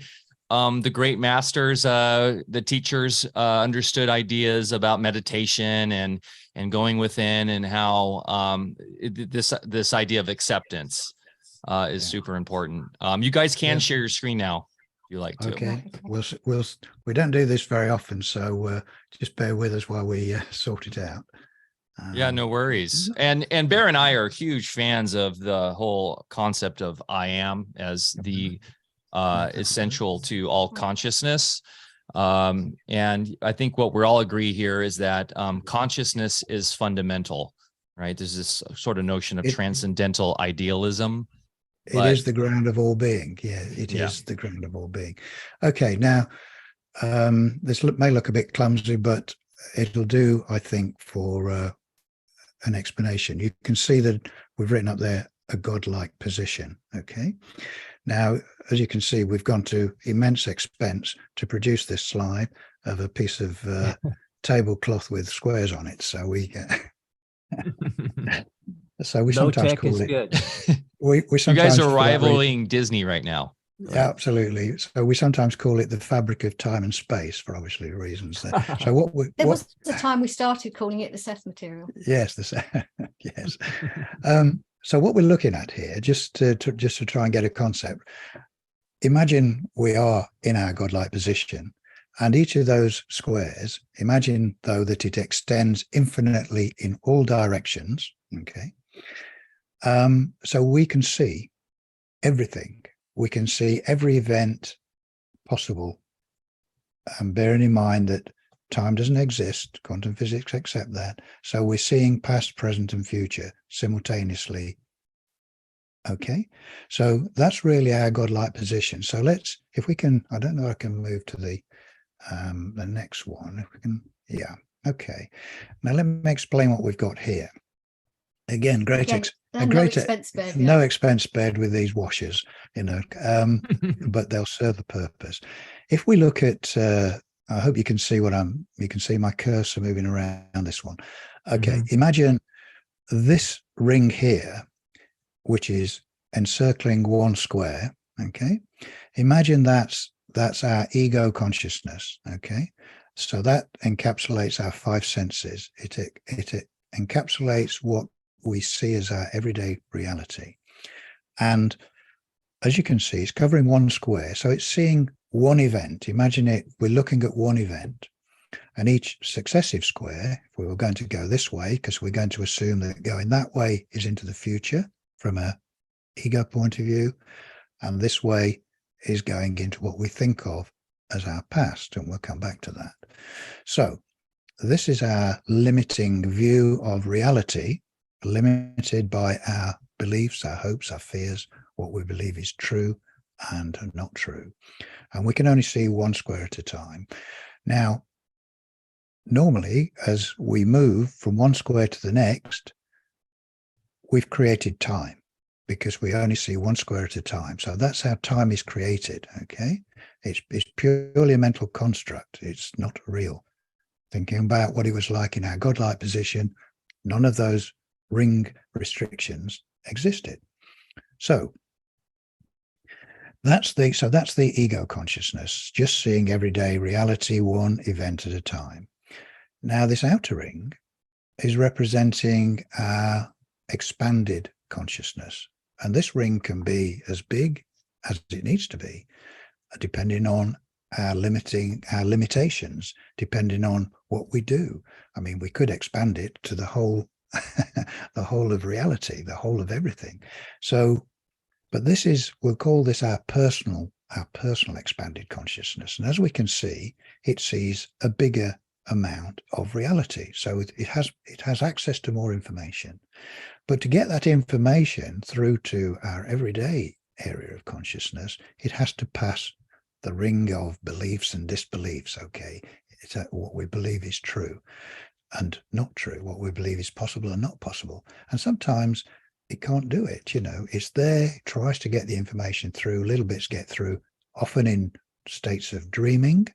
the great masters, the teachers understood ideas about meditation and going within, and how this idea of acceptance is super important. You guys can share your screen now if you like to. Okay, we don't do this very often, so just bear with us while we sort it out. Yeah, no worries. And Bear and I are huge fans of the whole concept of I am as the essential to all consciousness. And I think what we all agree here is that consciousness is fundamental, right? There's this sort of notion of transcendental idealism. It is the ground of all being. Yeah, it is the ground of all being. Okay, now this may look a bit clumsy, but it'll do, I think, for an explanation. You can see that we've written up there a godlike position. Okay, Now, as you can see, we've gone to immense expense to produce this slide of a piece of tablecloth with squares on it. So we Low sometimes tech call is it. good. We You sometimes guys are for that reason- rivaling Disney right now. Yeah, absolutely. So we sometimes call it the fabric of time and space for obviously reasons. So what we There what, was a time we started calling it the Seth material. yes, yes. So what we're looking at here, just to try and get a concept, imagine we are in our godlike position, and each of those squares, imagine though that it extends infinitely in all directions. Okay. So we can see everything. We can see every event possible. And bearing in mind that time doesn't exist, quantum physics accept that. So we're seeing past, present, and future simultaneously. Okay, so that's really our godlike position. So let's, if we can, I don't know, I can move to the next one. If we can, yeah, okay. Now let me explain what we've got here. Again, No expense spared. No expense spared with these washers, you know, but they'll serve the purpose. If we look at, I hope you can see you can see my cursor moving around this one. Okay, Imagine this ring here, which is encircling one square. Okay, imagine that's our ego consciousness. Okay, so that encapsulates our five senses. It encapsulates what we see as our everyday reality. And as you can see, it's covering one square. So it's seeing one event. Imagine we're looking at one event, and each successive square, if we were going to go this way, because we're going to assume that going that way is into the future from a ego point of view, and this way is going into what we think of as our past, and we'll come back to that. So this is our limiting view of reality, limited by our beliefs, our hopes, our fears, what we believe is true and not true. And we can only see one square at a time. Now, normally, as we move from one square to the next, we've created time because we only see one square at a time. So that's how time is created, okay? It's purely a mental construct. It's not real. Thinking about what it was like in our godlike position, none of those ring restrictions existed. So that's the ego consciousness, just seeing everyday reality, one event at a time. Now this outer ring is representing our expanded consciousness, and this ring can be as big as it needs to be, depending on our limitations, depending on what we do. I mean, we could expand it to the whole the whole of reality, the whole of everything. So, but this is, we'll call this our personal expanded consciousness. And as we can see, it sees a bigger amount of reality. So it has access to more information. But to get that information through to our everyday area of consciousness, it has to pass the ring of beliefs and disbeliefs. Okay, it's what we believe is true and not true, what we believe is possible and not possible. And sometimes it can't do it, you know, it's there, it tries to get the information through, little bits get through, often in states of dreaming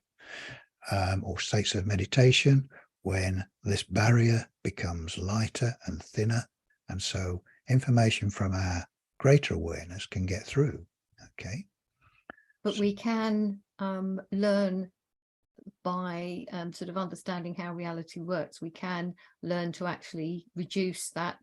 or states of meditation, when this barrier becomes lighter and thinner. And so information from our greater awareness can get through, okay? But we can learn by sort of understanding how reality works. We can learn to actually reduce that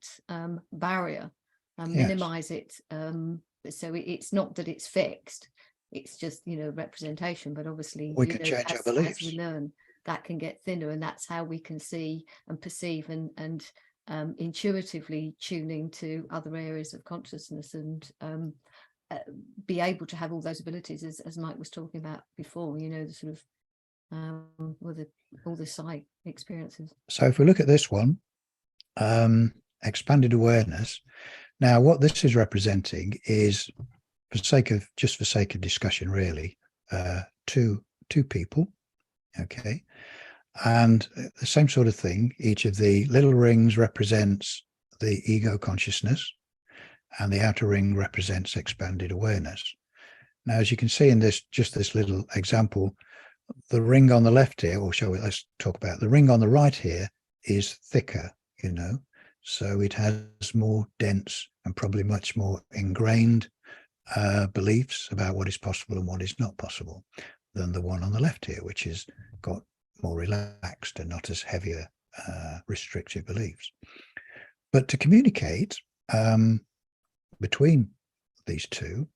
barrier and minimize it. So it's not that it's fixed, it's just, you know, representation, but obviously we can change our beliefs. As we learn, that can get thinner, and that's how we can see and perceive and intuitively tuning to other areas of consciousness and be able to have all those abilities, as Mike was talking about before, you know, the sort of all the sight experiences. So if we look at this one, expanded awareness. Now, what this is representing is, for sake of discussion, really, two people, okay, and the same sort of thing. Each of the little rings represents the ego consciousness, and the outer ring represents expanded awareness. Now, as you can see in this little example, the ring on the left here, or let's talk about the ring on the right here, is thicker, so it has more dense and probably much more ingrained beliefs about what is possible and what is not possible than the one on the left here, which is got more relaxed and not as heavier restrictive beliefs. But to communicate between these two,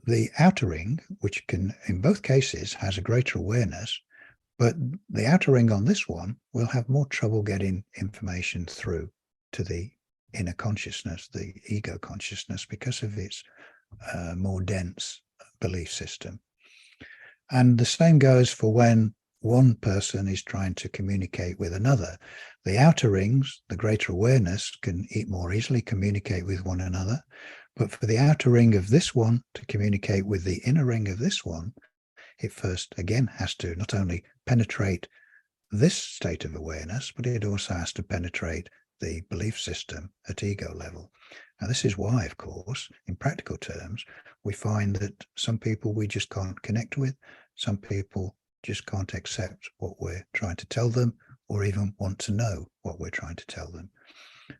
the outer ring, which can, in both cases, has a greater awareness, but the outer ring on this one will have more trouble getting information through to the inner consciousness, the ego consciousness, because of its more dense belief system. And the same goes for when one person is trying to communicate with another. The outer rings, the greater awareness, can more easily communicate with one another. But for the outer ring of this one to communicate with the inner ring of this one, it first, again, has to not only penetrate this state of awareness, but it also has to penetrate the belief system at ego level. Now, this is why, of course, in practical terms, we find that some people we just can't connect with, some people just can't accept what we're trying to tell them, or even want to know what we're trying to tell them.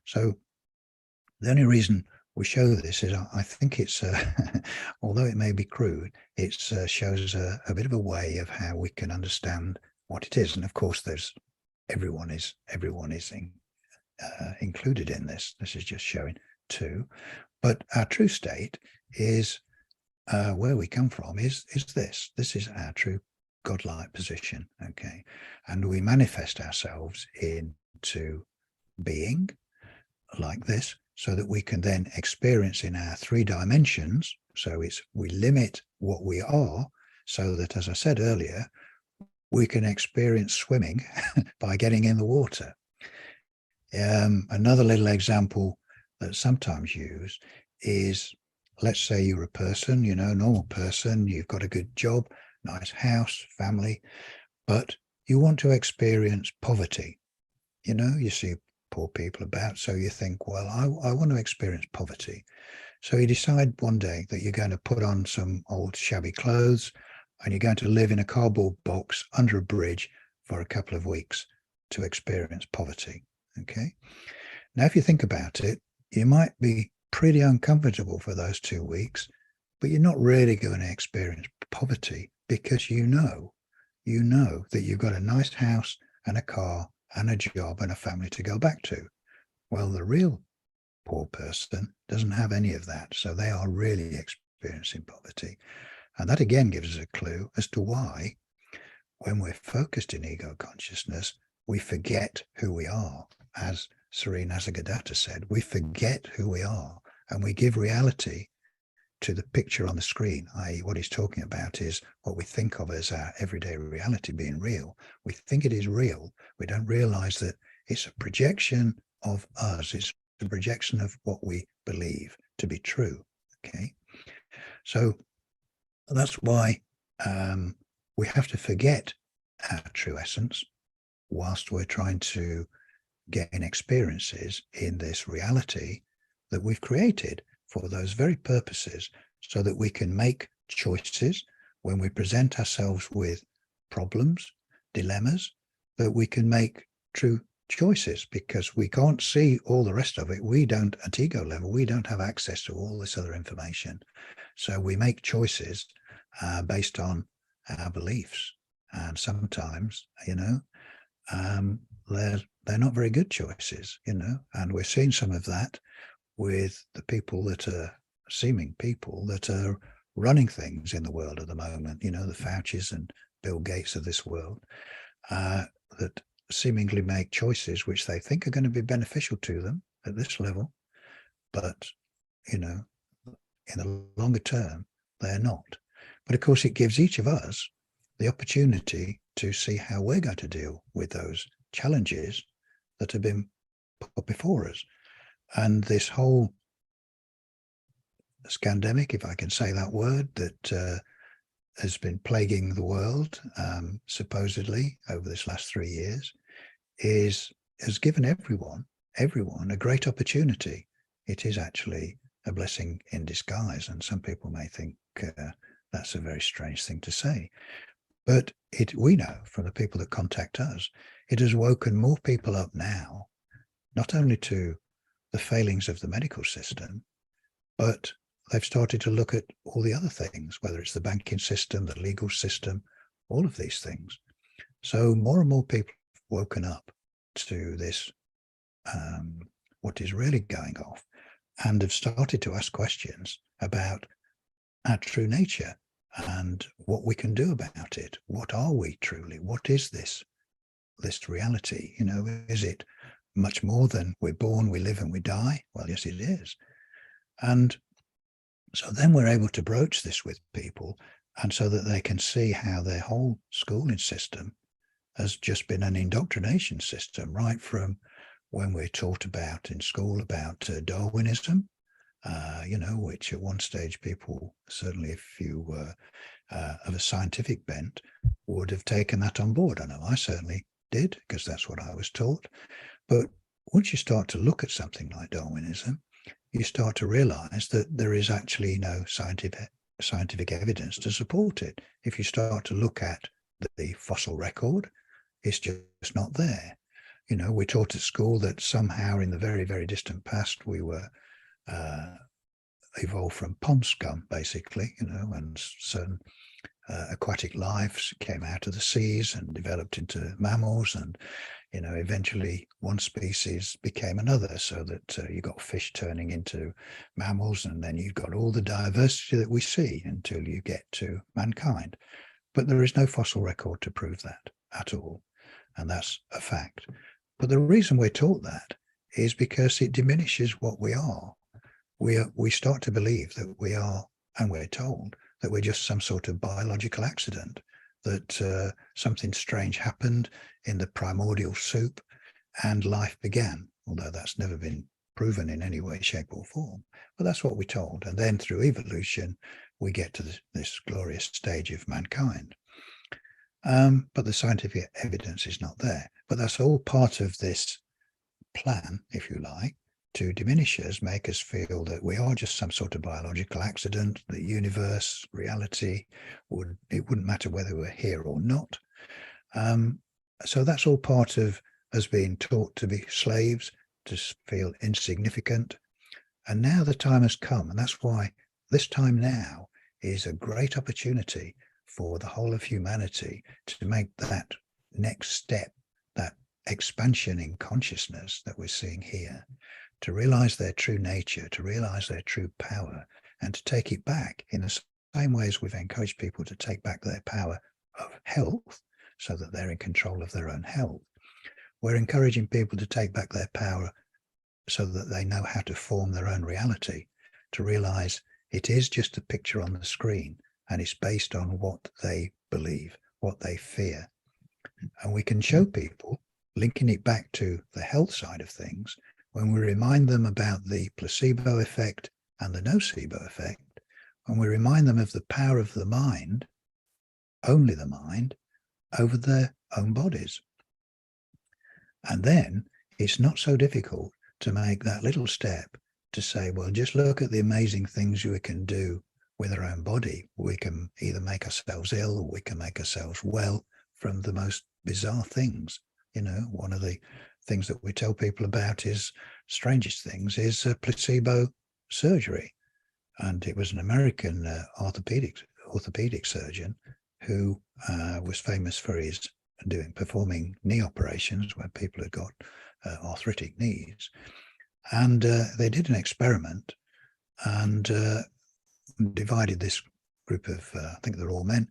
So the only reason we show this is I think it's, although it may be crude, it shows a bit of a way of how we can understand what it is. And of course, everyone is included in this. This is just showing two. But our true state is where we come from is this. This is our true godlike position, okay? And we manifest ourselves into being like this, so that we can then experience in our 3 dimensions. So we limit what we are, so that, as I said earlier, we can experience swimming by getting in the water. Another little example that's sometimes used is, let's say you're a person, normal person, you've got a good job, nice house, family, but you want to experience poverty. You see poor people about, so you think, well, I want to experience poverty. So you decide one day that you're going to put on some old shabby clothes and you're going to live in a cardboard box under a bridge for a couple of weeks to experience poverty. Okay. Now, if you think about it, you might be pretty uncomfortable for those 2 weeks, but you're not really going to experience poverty, because you know that you've got a nice house and a car and a job and a family to go back to. Well, the real poor person doesn't have any of that. So they are really experiencing poverty. And that again gives us a clue as to why, when we're focused in ego consciousness, we forget who we are. As Sri Nasagadatta said, we forget who we are and we give reality to the picture on the screen, i.e. what he's talking about is what we think of as our everyday reality being real. We think it is real. We don't realize that it's a projection of us. It's a projection of what we believe to be true. Okay. So that's why we have to forget our true essence whilst we're trying to gain experiences in this reality that we've created for those very purposes, so that we can make choices when we present ourselves with problems, dilemmas, that we can make true choices, because we can't see all the rest of it. We don't, at ego level, we don't have access to all this other information. So we make choices based on our beliefs. And sometimes, they're not very good choices, and we're seeing some of that with the people that are seeming people that are running things in the world at the moment, the Faucis and Bill Gates of this world, that seemingly make choices which they think are going to be beneficial to them at this level, but in the longer term they're not. But of course it gives each of us the opportunity to see how we're going to deal with those challenges that have been put before us. And this whole scandemic, if I can say that word, that has been plaguing the world supposedly over this last 3 years, has given everyone a great opportunity. It is actually a blessing in disguise. And some people may think that's a very strange thing to say. But we know from the people that contact us, it has woken more people up now, not only to the failings of the medical system, but they've started to look at all the other things, whether it's the banking system, the legal system, all of these things. So more and more people have woken up to this, what is really going off, and have started to ask questions about our true nature and what we can do about it. What are we truly? What is this reality? You know, is it much more than we're born, we live and we die? Well, yes, it is. And so then we're able to broach this with people, and so that they can see how their whole schooling system has just been an indoctrination system, right from when we're taught about in school about Darwinism, you know, which at one stage people, certainly if you were of a scientific bent, would have taken that on board. I know I certainly did, because that's what I was taught. But once you start to look at something like Darwinism, you start to realize that there is actually no scientific evidence to support it. If you start to look at the fossil record, it's just not there. You know, we're taught at school that somehow in the very, very distant past, we were evolved from pond scum, basically, you know, and certain aquatic lives came out of the seas and developed into mammals, and you know, eventually one species became another, so that you got fish turning into mammals, and then you've got all the diversity that we see until you get to mankind. But there is no fossil record to prove that at all, and that's a fact. But the reason we're taught that is because it diminishes what we are. We start to believe that we are, and we're told that we're just some sort of biological accident, that something strange happened in the primordial soup and life began, although that's never been proven in any way, shape or form. But that's what we're told. And then through evolution, we get to this glorious stage of mankind. But the scientific evidence is not there. But that's all part of this plan, if you like, to diminish us, make us feel that we are just some sort of biological accident, the universe, reality, it wouldn't matter whether we're here or not. So that's all part of us being taught to be slaves, to feel insignificant. And now the time has come, and that's why this time now is a great opportunity for the whole of humanity to make that next step, that expansion in consciousness that we're seeing here, to realize their true nature, to realize their true power, and to take it back in the same way as we've encouraged people to take back their power of health so that they're in control of their own health. We're encouraging people to take back their power so that they know how to form their own reality, to realize it is just a picture on the screen, and it's based on what they believe, what they fear. And we can show people, linking it back to the health side of things, when we remind them about the placebo effect and the nocebo effect, when we remind them of the power of the mind, only the mind, over their own bodies. And then it's not so difficult to make that little step to say, well, just look at the amazing things we can do with our own body. We can either make ourselves ill or we can make ourselves well from the most bizarre things. You know, one of the things that we tell people about is, strangest things, is placebo surgery. And it was an American orthopedic surgeon who was famous for his performing knee operations where people had got arthritic knees. And they did an experiment and divided this group of, I think they're all men,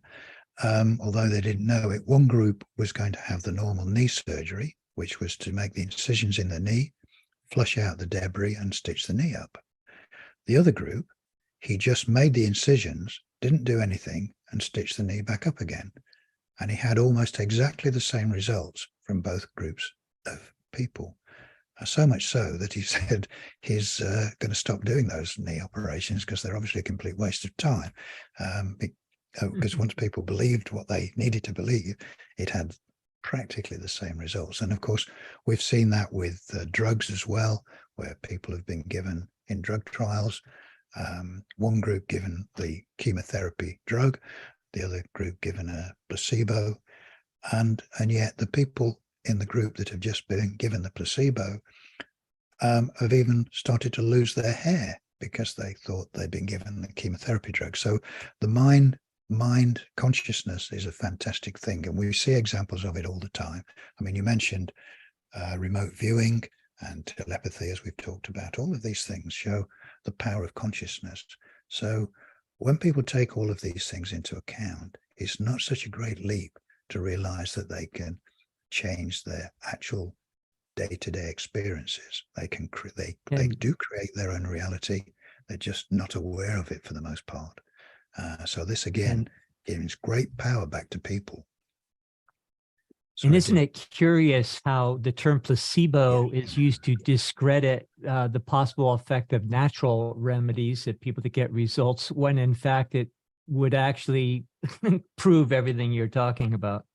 although they didn't know it. One group was going to have the normal knee surgery, which was to make the incisions in the knee, flush out the debris and stitch the knee up. The other group, he just made the incisions, didn't do anything, and stitched the knee back up again. And he had almost exactly the same results from both groups of people. So much so that he said he's going to stop doing those knee operations because they're obviously a complete waste of time. Because once people believed what they needed to believe, it had practically the same results. And of course, we've seen that with drugs as well, where people have been given in drug trials one group given the chemotherapy drug, the other group given a placebo, and yet the people in the group that have just been given the placebo have even started to lose their hair because they thought they'd been given the chemotherapy drug. So the mind consciousness is a fantastic thing, and we see examples of it all the time. I mean, you mentioned remote viewing and telepathy, as we've talked about. All of these things show the power of consciousness. So when people take all of these things into account, it's not such a great leap to realize that they can change their actual day-to-day experiences. They can they do create their own reality. They're just not aware of it for the most part. So this again gives great power back to people. And isn't it curious how the term placebo is used to discredit the possible effect of natural remedies that people to get results, when in fact it would actually prove everything you're talking about?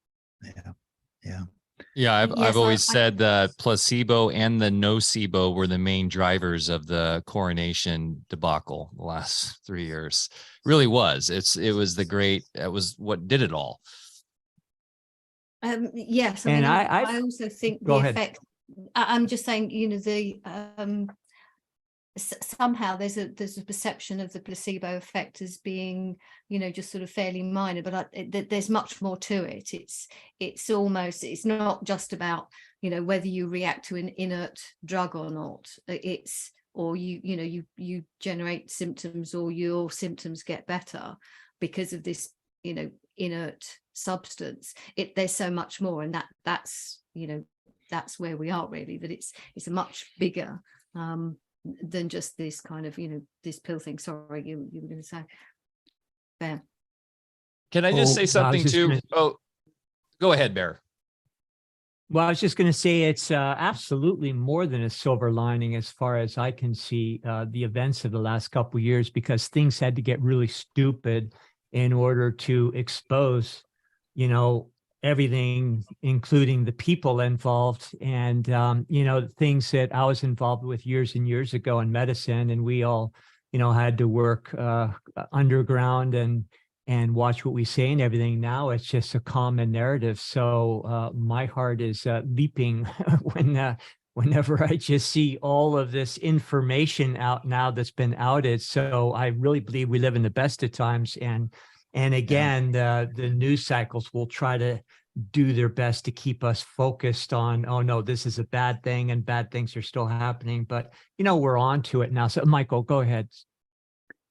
Yeah, I've always said the placebo and the nocebo were the main drivers of the coronation debacle the last 3 years. It really was. It was what did it all. Yes, I And mean, I also think the effect. I'm just saying, you know, the somehow there's a perception of the placebo effect as being, you know, just sort of fairly minor, but there's much more to it. It's not just about, you know, whether you react to an inert drug or not. Or you generate symptoms, or your symptoms get better because of this, you know, inert substance. There's so much more, and that's you know, that's where we are really, that it's a much bigger than just this kind of, you know, this pill thing. Sorry, you were going to say. Bear. Can I just say something too? Oh, go ahead, Bear. Well, I was just going to say it's absolutely more than a silver lining as far as I can see the events of the last couple of years, because things had to get really stupid in order to expose, you know, everything, including the people involved, and you know, things that I was involved with years and years ago in medicine, and we all, you know, had to work underground and watch what we say and everything. Now it's just a common narrative. So my heart is leaping whenever I just see all of this information out now that's been outed. So I really believe we live in the best of times, and again, the news cycles will try to do their best to keep us focused on, oh no, this is a bad thing and bad things are still happening. But, you know, we're on to it now. So Michael, go ahead.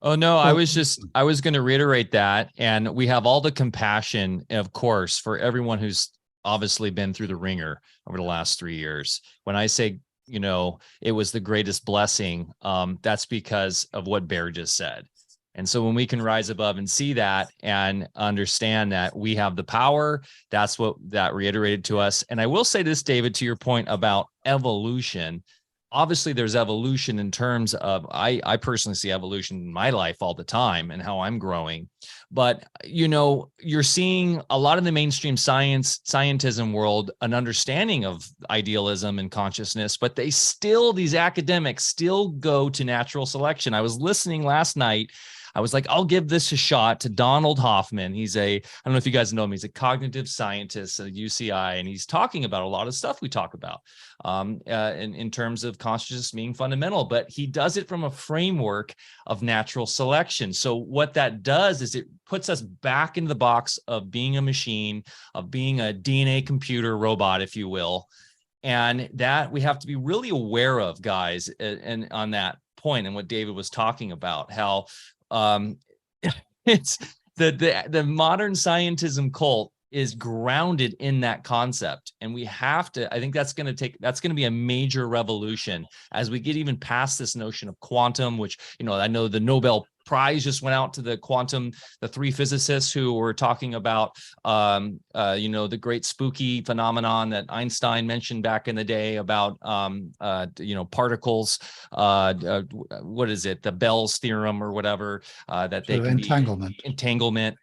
Oh, no, I was going to reiterate that. And we have all the compassion, of course, for everyone who's obviously been through the ringer over the last 3 years. When I say, you know, it was the greatest blessing, that's because of what Bear just said. And so when we can rise above and see that and understand that we have the power, that's what that reiterated to us. And I will say this, David, to your point about evolution. Obviously, there's evolution in terms of, I personally see evolution in my life all the time and how I'm growing. But, you know, you're seeing a lot of the mainstream scientism world, an understanding of idealism and consciousness, but these academics still go to natural selection. I was listening last night. I was like, I'll give this a shot to Donald Hoffman. I don't know if you guys know him. He's a cognitive scientist at UCI, and he's talking about a lot of stuff we talk about in terms of consciousness being fundamental, but he does it from a framework of natural selection. So what that does is it puts us back into the box of being a machine, of being a DNA computer robot, if you will. And that we have to be really aware of, guys, and on that point and what David was talking about, how it's the modern scientism cult is grounded in that concept. And we have to, I think that's going to be a major revolution as we get even past this notion of quantum, which, you know, I know the Nobel Prize just went out to the three physicists who were talking about, you know, the great spooky phenomenon that Einstein mentioned back in the day about, you know, particles, what is it? The Bell's theorem or whatever, that they can entanglement. Entanglement.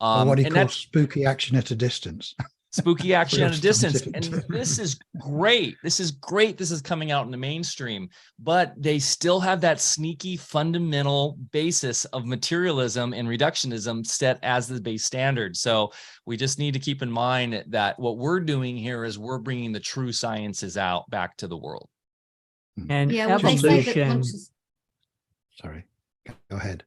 Or what he calls spooky action at a distance. Spooky action Real at a distance. scientific And term. this is great. This is great. This is coming out in the mainstream, but they still have that sneaky fundamental basis of materialism and reductionism set as the base standard. So we just need to keep in mind that what we're doing here is we're bringing the true sciences out back to the world. And Yeah, well, they say that evolution, Sorry, go ahead.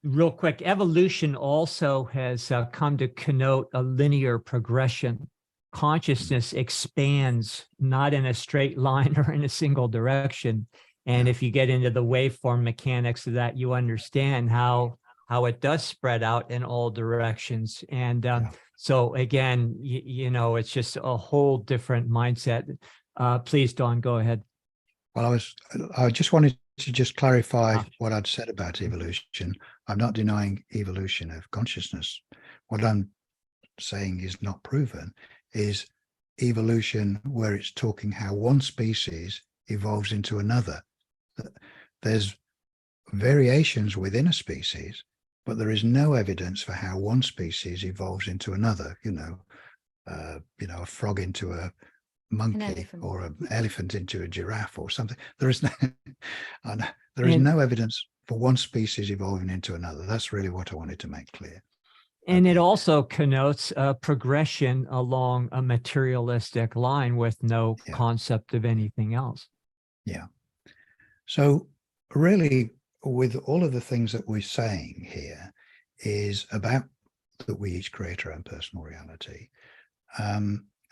real quick, evolution also has come to connote a linear progression. Consciousness expands not in a straight line or in a single direction. And if you get into the waveform mechanics of that, you understand how it does spread out in all directions. And so again, you know, it's just a whole different mindset. Please, Dawn, go ahead. Well, I just wanted to just clarify what I'd said about evolution. I'm not denying evolution of consciousness. What I'm saying is not proven is evolution where it's talking how one species evolves into another. There's variations within a species, but there is no evidence for how one species evolves into another. You know, a frog into a monkey or an elephant into a giraffe or something. There is no evidence for one species evolving into another. That's really what I wanted to make clear. And it also connotes a progression along a materialistic line with no concept of anything else. Yeah. So really, with all of the things that we're saying here is about that we each create our own personal reality.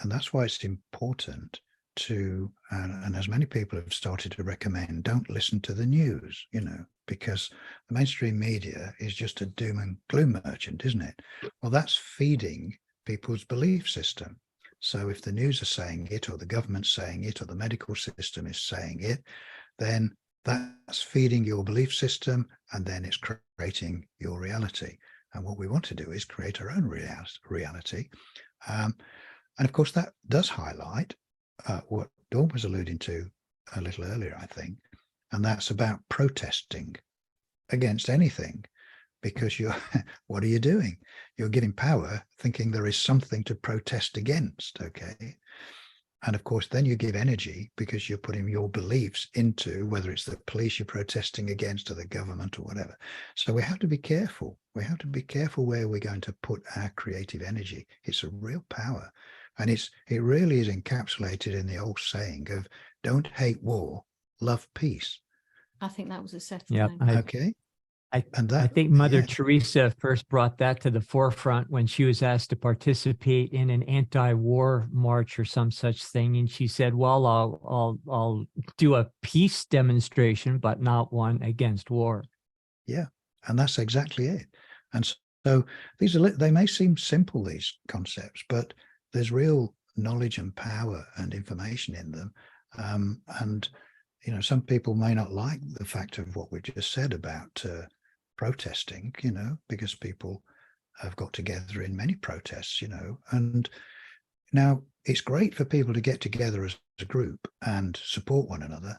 And that's why it's important to, and as many people have started to recommend, don't listen to the news, you know, because the mainstream media is just a doom and gloom merchant, isn't it? Well, that's feeding people's belief system. So if the news are saying it, or the government's saying it, or the medical system is saying it, then that's feeding your belief system, and then it's creating your reality. And what we want to do is create our own reality. And of course, that does highlight what Dawn was alluding to a little earlier, I think, and that's about protesting against anything, because what are you doing? You're giving power thinking there is something to protest against, okay? And of course, then you give energy because you're putting your beliefs into whether it's the police you're protesting against or the government or whatever. So we have to be careful. We have to be careful where we're going to put our creative energy. It's a real power. And it really is encapsulated in the old saying of don't hate war, love peace. I think that was a set. Okay. I think Mother Teresa first brought that to the forefront when she was asked to participate in an anti-war march or some such thing, and she said, "Well, I'll do a peace demonstration, but not one against war." Yeah, and that's exactly it. And so they may seem simple, these concepts, but there's real knowledge and power and information in them. And you know, some people may not like the fact of what we just said about protesting, you know, because people have got together in many protests, you know, and now it's great for people to get together as a group and support one another,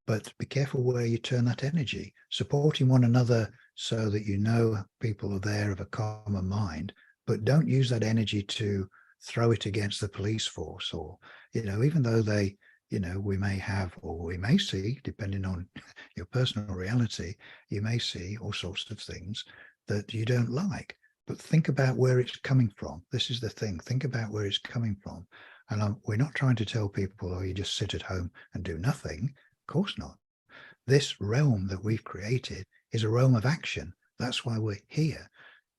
but be careful where you turn that energy, supporting one another so that you know people are there of a common mind, but don't use that energy to throw it against the police force, or, you know, even though they, you know, we may have, or we may see, depending on your personal reality, you may see all sorts of things that you don't like, but think about where it's coming from. This is the thing. Think about where it's coming from. And we're not trying to tell people, oh, you just sit at home and do nothing. Of course not. This realm that we've created is a realm of action. That's why we're here.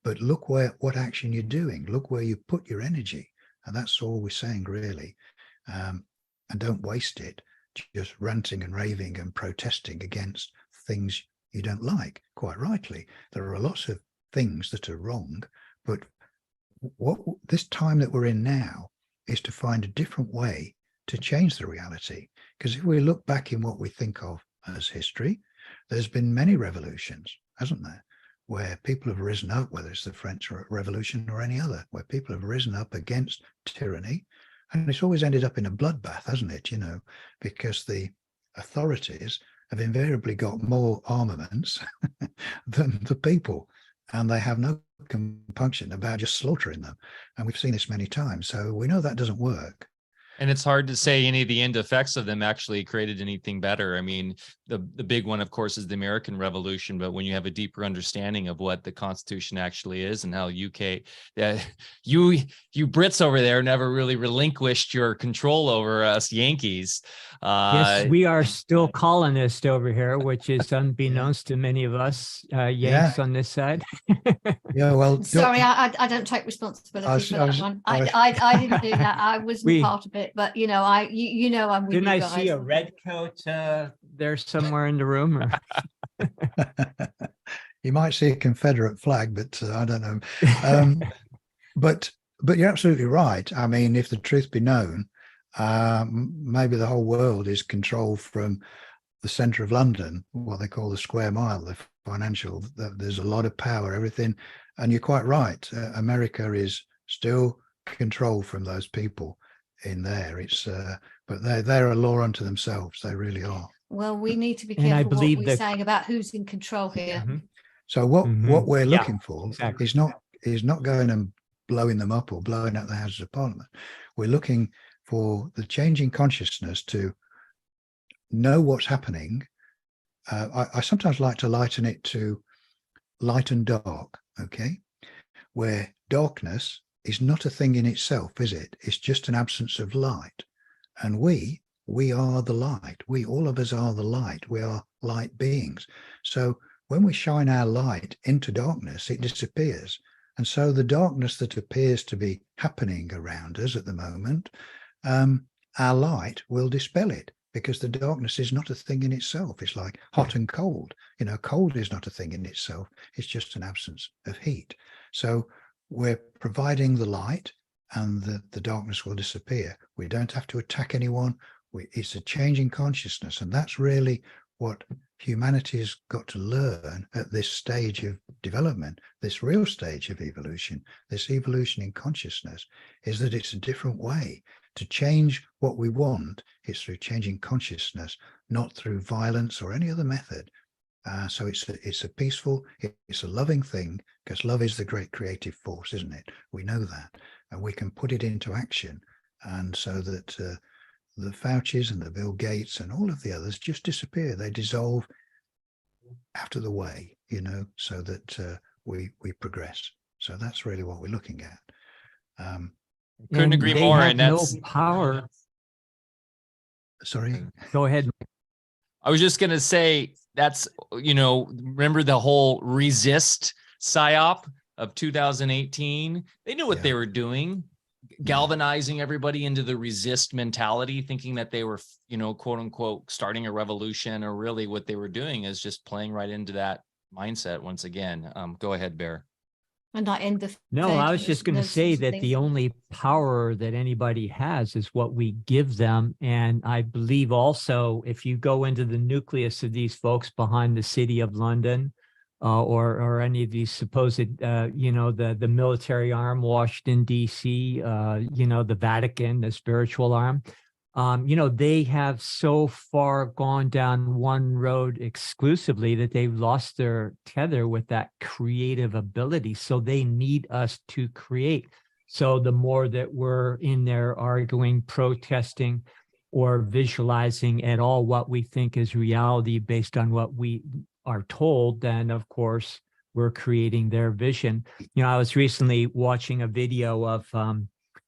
But look what action you're doing. Look where you put your energy. And that's all we're saying, really. And don't waste it just ranting and raving and protesting against things you don't like. Quite rightly, there are lots of things that are wrong, but what this time that we're in now is to find a different way to change the reality. Because if we look back in what we think of as history, there's been many revolutions, hasn't there, where people have risen up, whether it's the French Revolution or any other, where people have risen up against tyranny. And it's always ended up in a bloodbath, hasn't it? You know, because the authorities have invariably got more armaments than the people, and they have no compunction about just slaughtering them. And we've seen this many times. So we know that doesn't work. And it's hard to say any of the end effects of them actually created anything better. I mean, the big one, of course, is the American Revolution. But when you have a deeper understanding of what the Constitution actually is and how UK, you Brits over there never really relinquished your control over us Yankees. Yes, we are still colonists over here, which is unbeknownst to many of us Yanks on this side. Yeah, well, sorry, I don't take responsibility for that one. I didn't do that. I wasn't part of it, but you know, I'm with you guys. Didn't I see a red coat there somewhere in the room? Or? You might see a Confederate flag, but I don't know. But you're absolutely right. I mean, if the truth be known, maybe the whole world is controlled from the center of London, what they call the square mile, the financial. There's a lot of power, everything. And you're quite right. America is still controlled from those people in there. It's but they're a law unto themselves. They really are. Well, we need to be careful what we're saying about who's in control here. Mm-hmm. So what we're looking for is not going and blowing them up or blowing up the Houses of Parliament. We're looking for the changing consciousness to know what's happening. I sometimes like to liken it to light and dark, okay? Where darkness is not a thing in itself, is it? It's just an absence of light. And we are the light. All of us are the light. We are light beings. So when we shine our light into darkness, it disappears. And so the darkness that appears to be happening around us at the moment, our light will dispel it, because the darkness is not a thing in itself. It's like hot and cold. You know, cold is not a thing in itself. It's just an absence of heat. So we're providing the light, and the darkness will disappear. We don't have to attack anyone. It's a changing consciousness. And that's really what humanity has got to learn at this stage of development, this real stage of evolution, this evolution in consciousness, is that it's a different way. To change what we want, it's through changing consciousness, not through violence or any other method. So it's a peaceful, it's a loving thing, because love is the great creative force, isn't it? We know that, and we can put it into action. And so that the Faucis and the Bill Gates and all of the others just disappear. They dissolve out of the way, you know, so that we progress. So that's really what we're looking at. Couldn't agree more. And that's no power. Sorry. Go ahead. I was just going to say, that's, you know, remember the whole resist psyop of 2018? They knew what they were doing, galvanizing everybody into the resist mentality, thinking that they were, you know, quote unquote, starting a revolution, or really what they were doing is just playing right into that mindset once again. Go ahead, Bear. And I end the No, I was just going to say that the only power that anybody has is what we give them. And I believe also, if you go into the nucleus of these folks behind the City of London, or any of these supposed, you know, the military arm, Washington, D.C., you know, the Vatican, the spiritual arm, you know, they have so far gone down one road exclusively that they've lost their tether with that creative ability. So they need us to create. So the more that we're in there arguing, protesting, or visualizing at all what we think is reality based on what we are told, then of course we're creating their vision. You know, I was recently watching a video of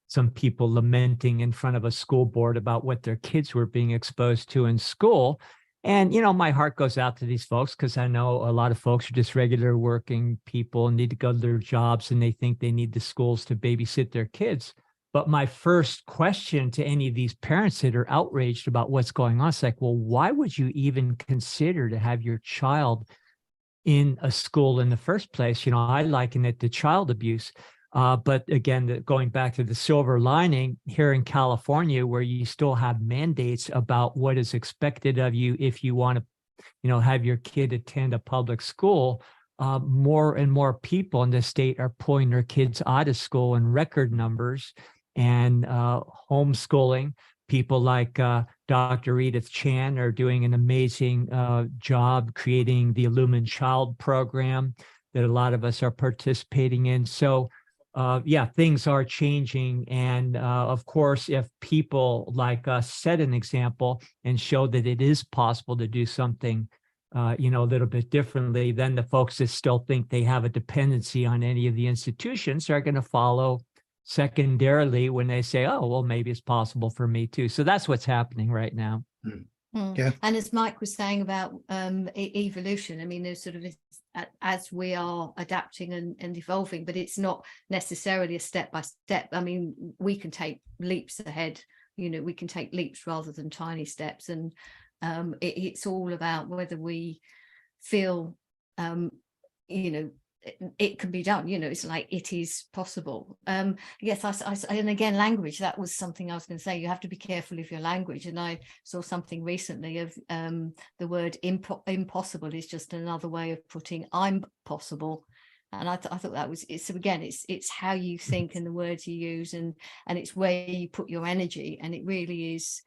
some people lamenting in front of a school board about what their kids were being exposed to in school. And, you know, my heart goes out to these folks, because I know a lot of folks are just regular working people and need to go to their jobs, and they think they need the schools to babysit their kids. But my first question to any of these parents that are outraged about what's going on is like, well, why would you even consider to have your child in a school in the first place? You know, I liken it to child abuse. But again, going back to the silver lining here in California, where you still have mandates about what is expected of you if you want to, you know, have your kid attend a public school, more and more people in the state are pulling their kids out of school in record numbers, and homeschooling. People like Dr. Edith Chan are doing an amazing job creating the Illumined Child program. that a lot of us are participating in. So yeah, things are changing. And of course, if people like us set an example and show that it is possible to do something, a little bit differently, then the folks that still think they have a dependency on any of the institutions are going to follow secondarily when they say, oh, well, maybe it's possible for me too. So that's what's happening right now. Yeah. And as Mike was saying about evolution, I mean, there's sort of as we are adapting and evolving, but it's not necessarily a step by step. I mean, we can take leaps ahead, we can take leaps rather than tiny steps. And it's all about whether we feel, it can be done, it's like it is possible. Yes, and again, language, that was something I was going to say. You have to be careful of your language. And I saw something recently of the word impossible is just another way of putting I'm possible. And I thought that was, it's how you think and the words you use, and it's where you put your energy. And it really is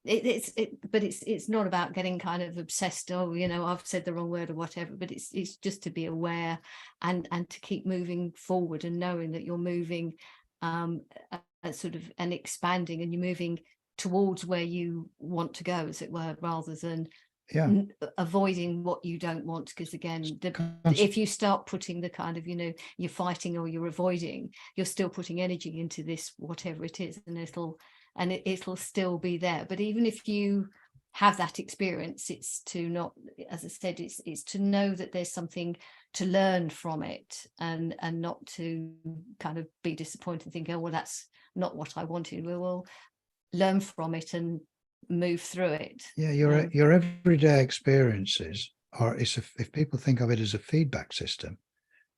but it's not about getting kind of obsessed, I've said the wrong word or whatever, but it's just to be aware and to keep moving forward and knowing that you're moving sort of and expanding, and you're moving towards where you want to go, as it were, rather than avoiding what you don't want. Because again, if you start putting the kind of, you're fighting or you're avoiding, you're still putting energy into this, whatever it is, and it'll still be there. But even if you have that experience, it's to not, as I said, it's to know that there's something to learn from it, and not to kind of be disappointed and think, oh, well, that's not what I wanted. We will learn from it and move through it. Yeah, your everyday experiences are, if people think of it as a feedback system,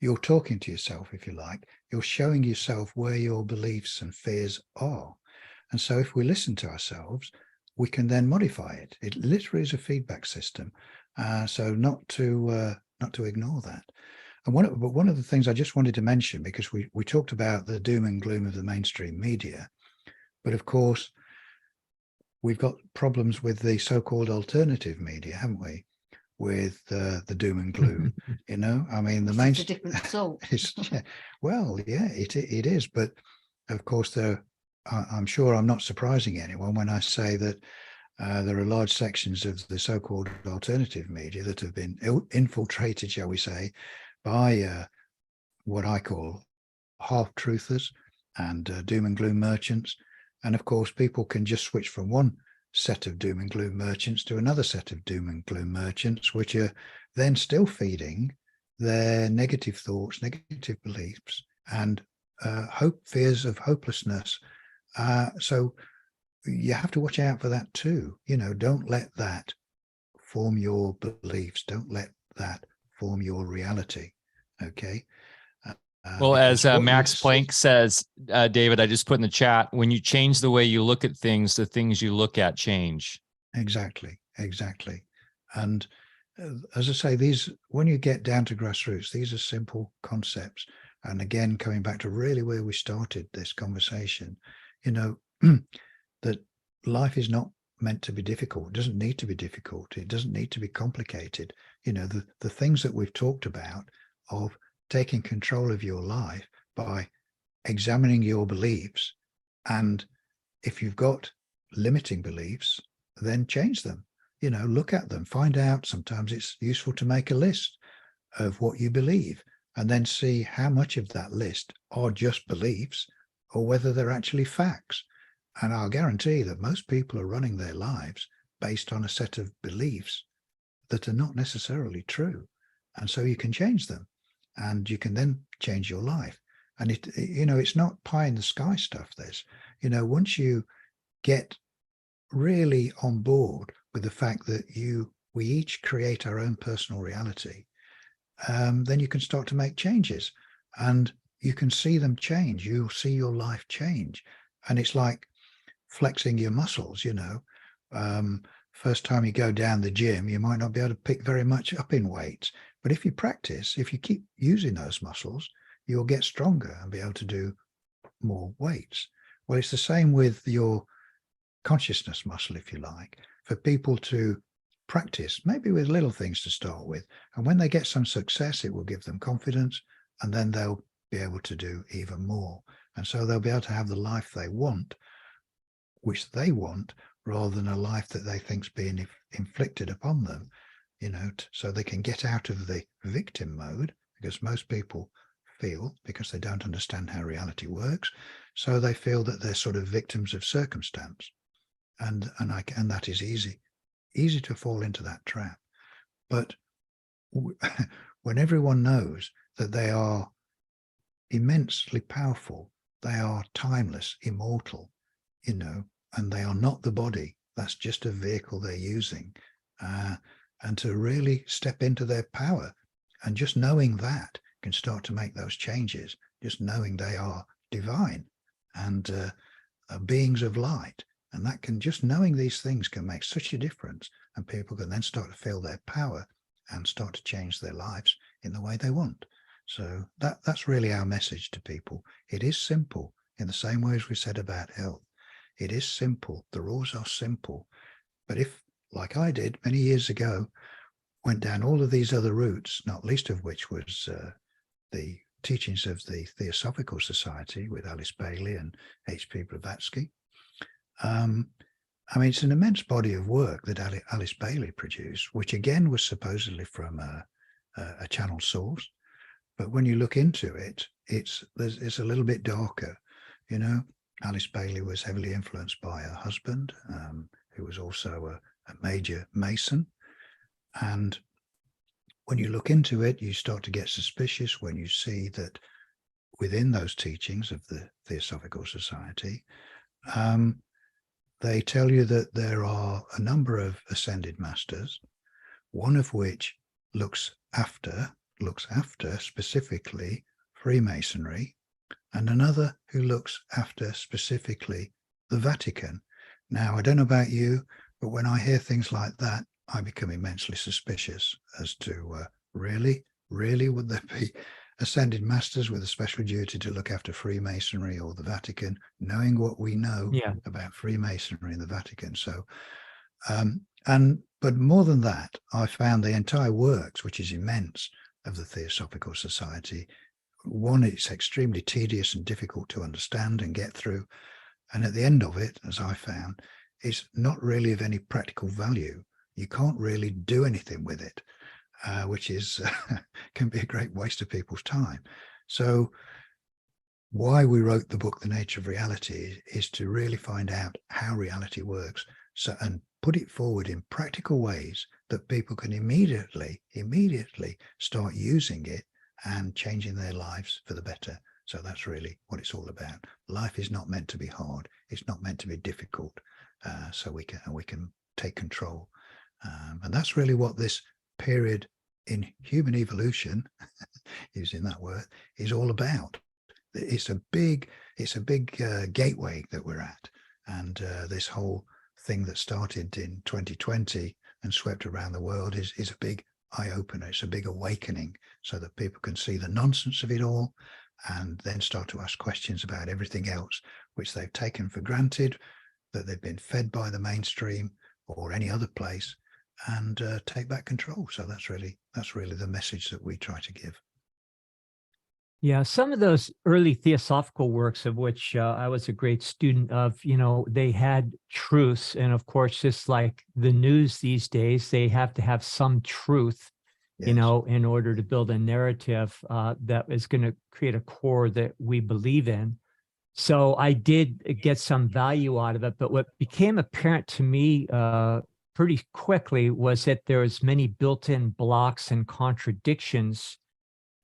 you're talking to yourself, if you like. You're showing yourself where your beliefs and fears are. And so if we listen to ourselves, we can then modify it. It literally is a feedback system. So not to ignore that. And one of the things I just wanted to mention, because we talked about the doom and gloom of the mainstream media, but of course, we've got problems with the so-called alternative media, haven't we? With the doom and gloom, I mean, the mainstream. It's a different salt. Well, yeah, it is. But of course, I'm sure I'm not surprising anyone when I say that there are large sections of the so-called alternative media that have been infiltrated, shall we say, by what I call half-truthers and doom and gloom merchants. And of course, people can just switch from one set of doom and gloom merchants to another set of doom and gloom merchants, which are then still feeding their negative thoughts, negative beliefs, and fears of hopelessness. So you have to watch out for that too. Don't let that form your beliefs. Don't let that form your reality. Okay. Well, as Max Planck says, David, I just put in the chat, when you change the way you look at things, the things you look at change. Exactly. And as I say, when you get down to grassroots, these are simple concepts. And again, coming back to really where we started this conversation, that life is not meant to be difficult. It doesn't need to be difficult. It doesn't need to be complicated. The things that we've talked about of taking control of your life by examining your beliefs. And if you've got limiting beliefs, then change them, look at them, find out. Sometimes it's useful to make a list of what you believe and then see how much of that list are just beliefs or whether they're actually facts. And I'll guarantee that most people are running their lives based on a set of beliefs that are not necessarily true. And so you can change them. And you can then change your life. And it's not pie in the sky stuff, this. Once you get really on board with the fact that we each create our own personal reality, then you can start to make changes and you can see them change. You'll see your life change. And it's like flexing your muscles, First time you go down the gym, you might not be able to pick very much up in weights. But if you practice, if you keep using those muscles, you'll get stronger and be able to do more weights. Well, it's the same with your consciousness muscle, if you like. For people to practice, maybe with little things to start with. And when they get some success, it will give them confidence, and then they'll be able to do even more. And so they'll be able to have the life they want, which they want, rather than a life that they think's being inflicted upon them, so they can get out of the victim mode, because most people feel, because they don't understand how reality works, so they feel that they're sort of victims of circumstance. And that is easy to fall into that trap. But when everyone knows that they are immensely powerful, they are timeless, immortal, and they are not the body, that's just a vehicle they're using, and to really step into their power, and just knowing that can start to make those changes, just knowing they are divine and beings of light. And that can, just knowing these things can make such a difference, and people can then start to feel their power and start to change their lives in the way they want. So that's really our message to people. It is simple, in the same way as we said about health. It is simple. The rules are simple. But if, like I did many years ago, went down all of these other routes, not least of which was the teachings of the Theosophical Society with Alice Bailey and H.P. Blavatsky. It's an immense body of work that Alice Bailey produced, which again was supposedly from a channel source. But when you look into it, it's a little bit darker. Alice Bailey was heavily influenced by her husband, who was also a major Mason. And when you look into it, you start to get suspicious when you see that within those teachings of the Theosophical Society, they tell you that there are a number of ascended masters, one of which looks after specifically Freemasonry, and another who looks after specifically the Vatican. Now, I don't know about you, but when I hear things like that, I become immensely suspicious as to really would there be ascended masters with a special duty to look after Freemasonry or the Vatican, knowing what we know about Freemasonry and the Vatican. So, but more than that, I found the entire works, which is immense, of the Theosophical Society. One, it's extremely tedious and difficult to understand and get through. And at the end of it, as I found, it's not really of any practical value. You can't really do anything with it, which is can be a great waste of people's time. So why we wrote the book, The Nature of Reality, is to really find out how reality works, and put it forward in practical ways that people can immediately start using it and changing their lives for the better. So that's really what it's all about. Life is not meant to be hard. It's not meant to be difficult. So we can take control. And that's really what this period in human evolution, using that word, is all about. It's a big gateway that we're at. And this whole thing that started in 2020 and swept around the world is a big eye-opener. It's a big awakening, so that people can see the nonsense of it all and then start to ask questions about everything else which they've taken for granted, that they've been fed by the mainstream or any other place, and take back control. So that's really the message that we try to give. Yeah, some of those early theosophical works, of which I was a great student of, they had truths. And of course, just like the news these days, they have to have some truth, Yes. in order to build a narrative that is going to create a core that we believe in. So I did get some value out of it. But what became apparent to me pretty quickly was that there was many built-in blocks and contradictions,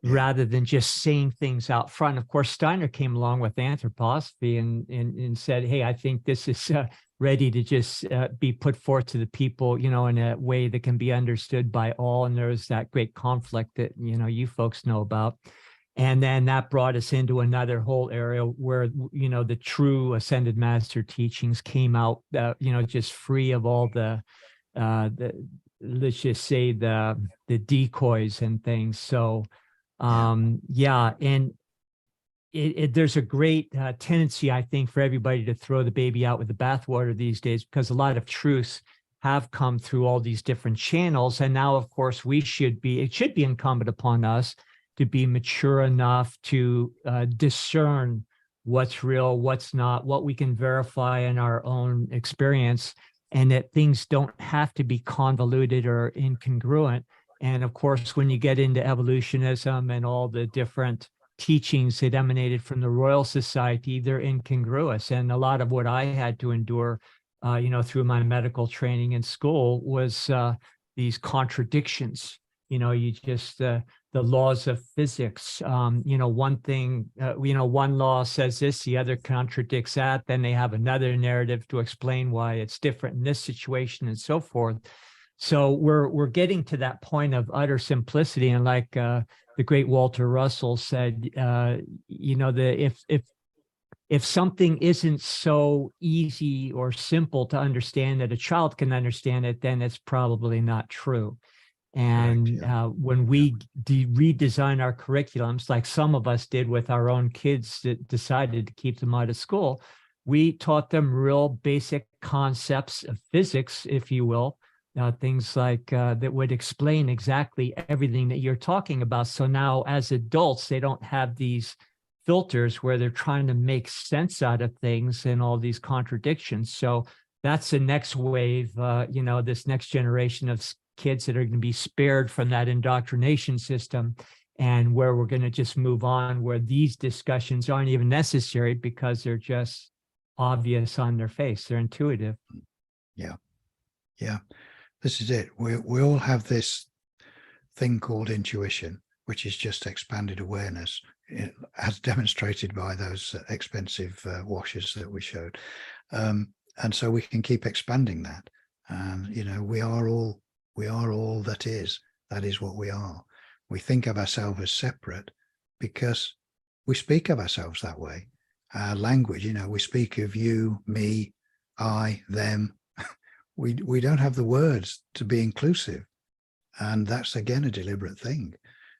rather than just saying things out front. Of course, Steiner came along with anthroposophy and said, hey, I think this is ready to just be put forth to the people, in a way that can be understood by all. And there's that great conflict that, you folks know about. And then that brought us into another whole area where, the true ascended master teachings came out, just free of all the let's just say the decoys and things. So, and there's a great tendency, I think, for everybody to throw the baby out with the bathwater these days, because a lot of truths have come through all these different channels. And now, of course, it should be incumbent upon us to be mature enough to discern what's real, what's not, what we can verify in our own experience, and that things don't have to be convoluted or incongruent. And of course, when you get into evolutionism and all the different teachings that emanated from the Royal Society, they're incongruous. And a lot of what I had to endure through my medical training in school was these contradictions. You just the laws of physics. One thing, one law says this, the other contradicts that. Then they have another narrative to explain why it's different in this situation, and so forth. So we're getting to that point of utter simplicity, and like the great Walter Russell said, if something isn't so easy or simple to understand that a child can understand it, then it's probably not true. And when we redesign our curriculums, like some of us did with our own kids that decided to keep them out of school, we taught them real basic concepts of physics, if you will, things like that would explain exactly everything that you're talking about. So now as adults, they don't have these filters where they're trying to make sense out of things and all these contradictions. So that's the next wave, this next generation of kids that are going to be spared from that indoctrination system, and where we're going to just move on, where these discussions aren't even necessary because they're just obvious on their face. They're intuitive. Yeah. This is it. We all have this thing called intuition, which is just expanded awareness, as demonstrated by those expensive washes that we showed. And so we can keep expanding that. And, we are all that is. That is what we are. We think of ourselves as separate because we speak of ourselves that way. Our language, we speak of you, me, I, them. We don't have the words to be inclusive. And that's, again, a deliberate thing.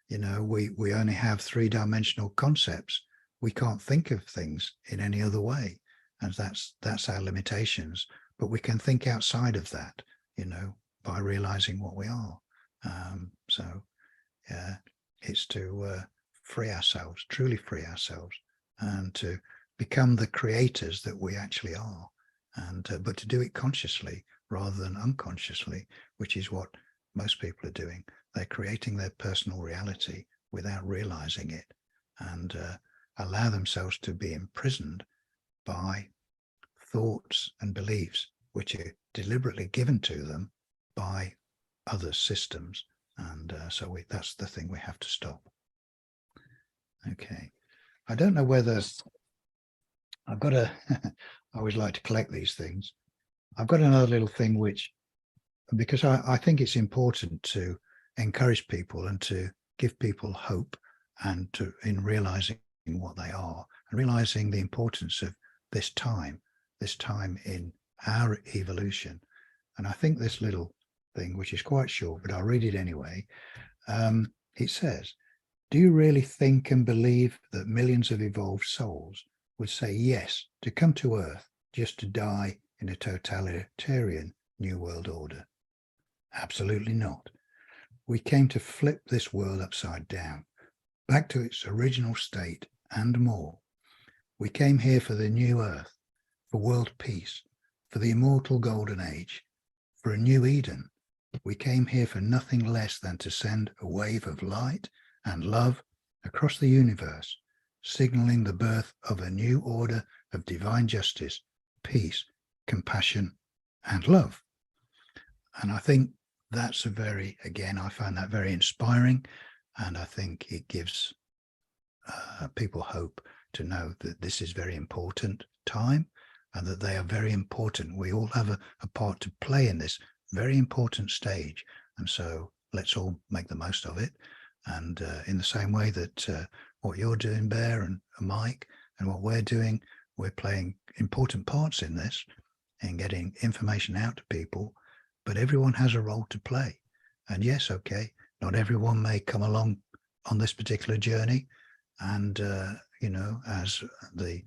We only have three-dimensional concepts. We can't think of things in any other way. And that's our limitations. But we can think outside of that, by realizing what we are. It's to free ourselves, truly free ourselves, and to become the creators that we actually are. And but to do it consciously rather than unconsciously, which is what most people are doing. They're creating their personal reality without realizing it, and allow themselves to be imprisoned by thoughts and beliefs which are deliberately given to them by other systems. And so that's the thing we have to stop. Okay. I don't know whether I've got I always like to collect these things. I've got another little thing which, because I think it's important to encourage people and to give people hope, and in realizing what they are, and realizing the importance of this time in our evolution. And I think this little thing, which is quite short, but I'll read it anyway. It says, do you really think and believe that millions of evolved souls would say yes to come to Earth just to die in a totalitarian New World Order? Absolutely not. We came to flip this world upside down, back to its original state and more. We came here for the new Earth, for world peace, for the immortal golden age, for a new Eden. We came here for nothing less than to send a wave of light and love across the universe, signaling the birth of a new order of divine justice, peace, compassion, and love. And I think that's I find that very inspiring, and I think it gives people hope to know that this is very important time, and that they are very important. We all have a part to play in this very important stage, and so let's all make the most of it. And in the same way that what you're doing, Bear and Mike, and what we're doing, we're playing important parts in this and getting information out to people, but everyone has a role to play. And yes, okay, not everyone may come along on this particular journey, and as the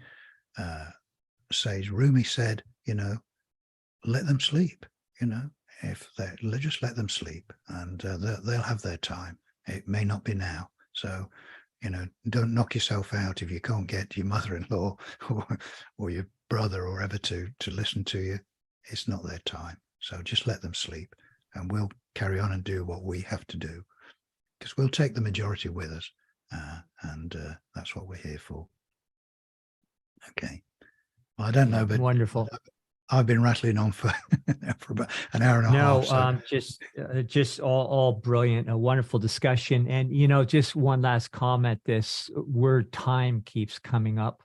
sage Rumi said, let them sleep. if they just let them sleep, and they'll have their time. It may not be now, so don't knock yourself out if you can't get your mother-in-law or your brother or ever to listen to you. It's not their time, so just let them sleep, and we'll carry on and do what we have to do, because we'll take the majority with us, and that's what we're here for. Okay. Well, I don't know, but Wonderful. I've been rattling on for about an hour and a half. So. Just all brilliant, a wonderful discussion. And, just one last comment, this word time keeps coming up.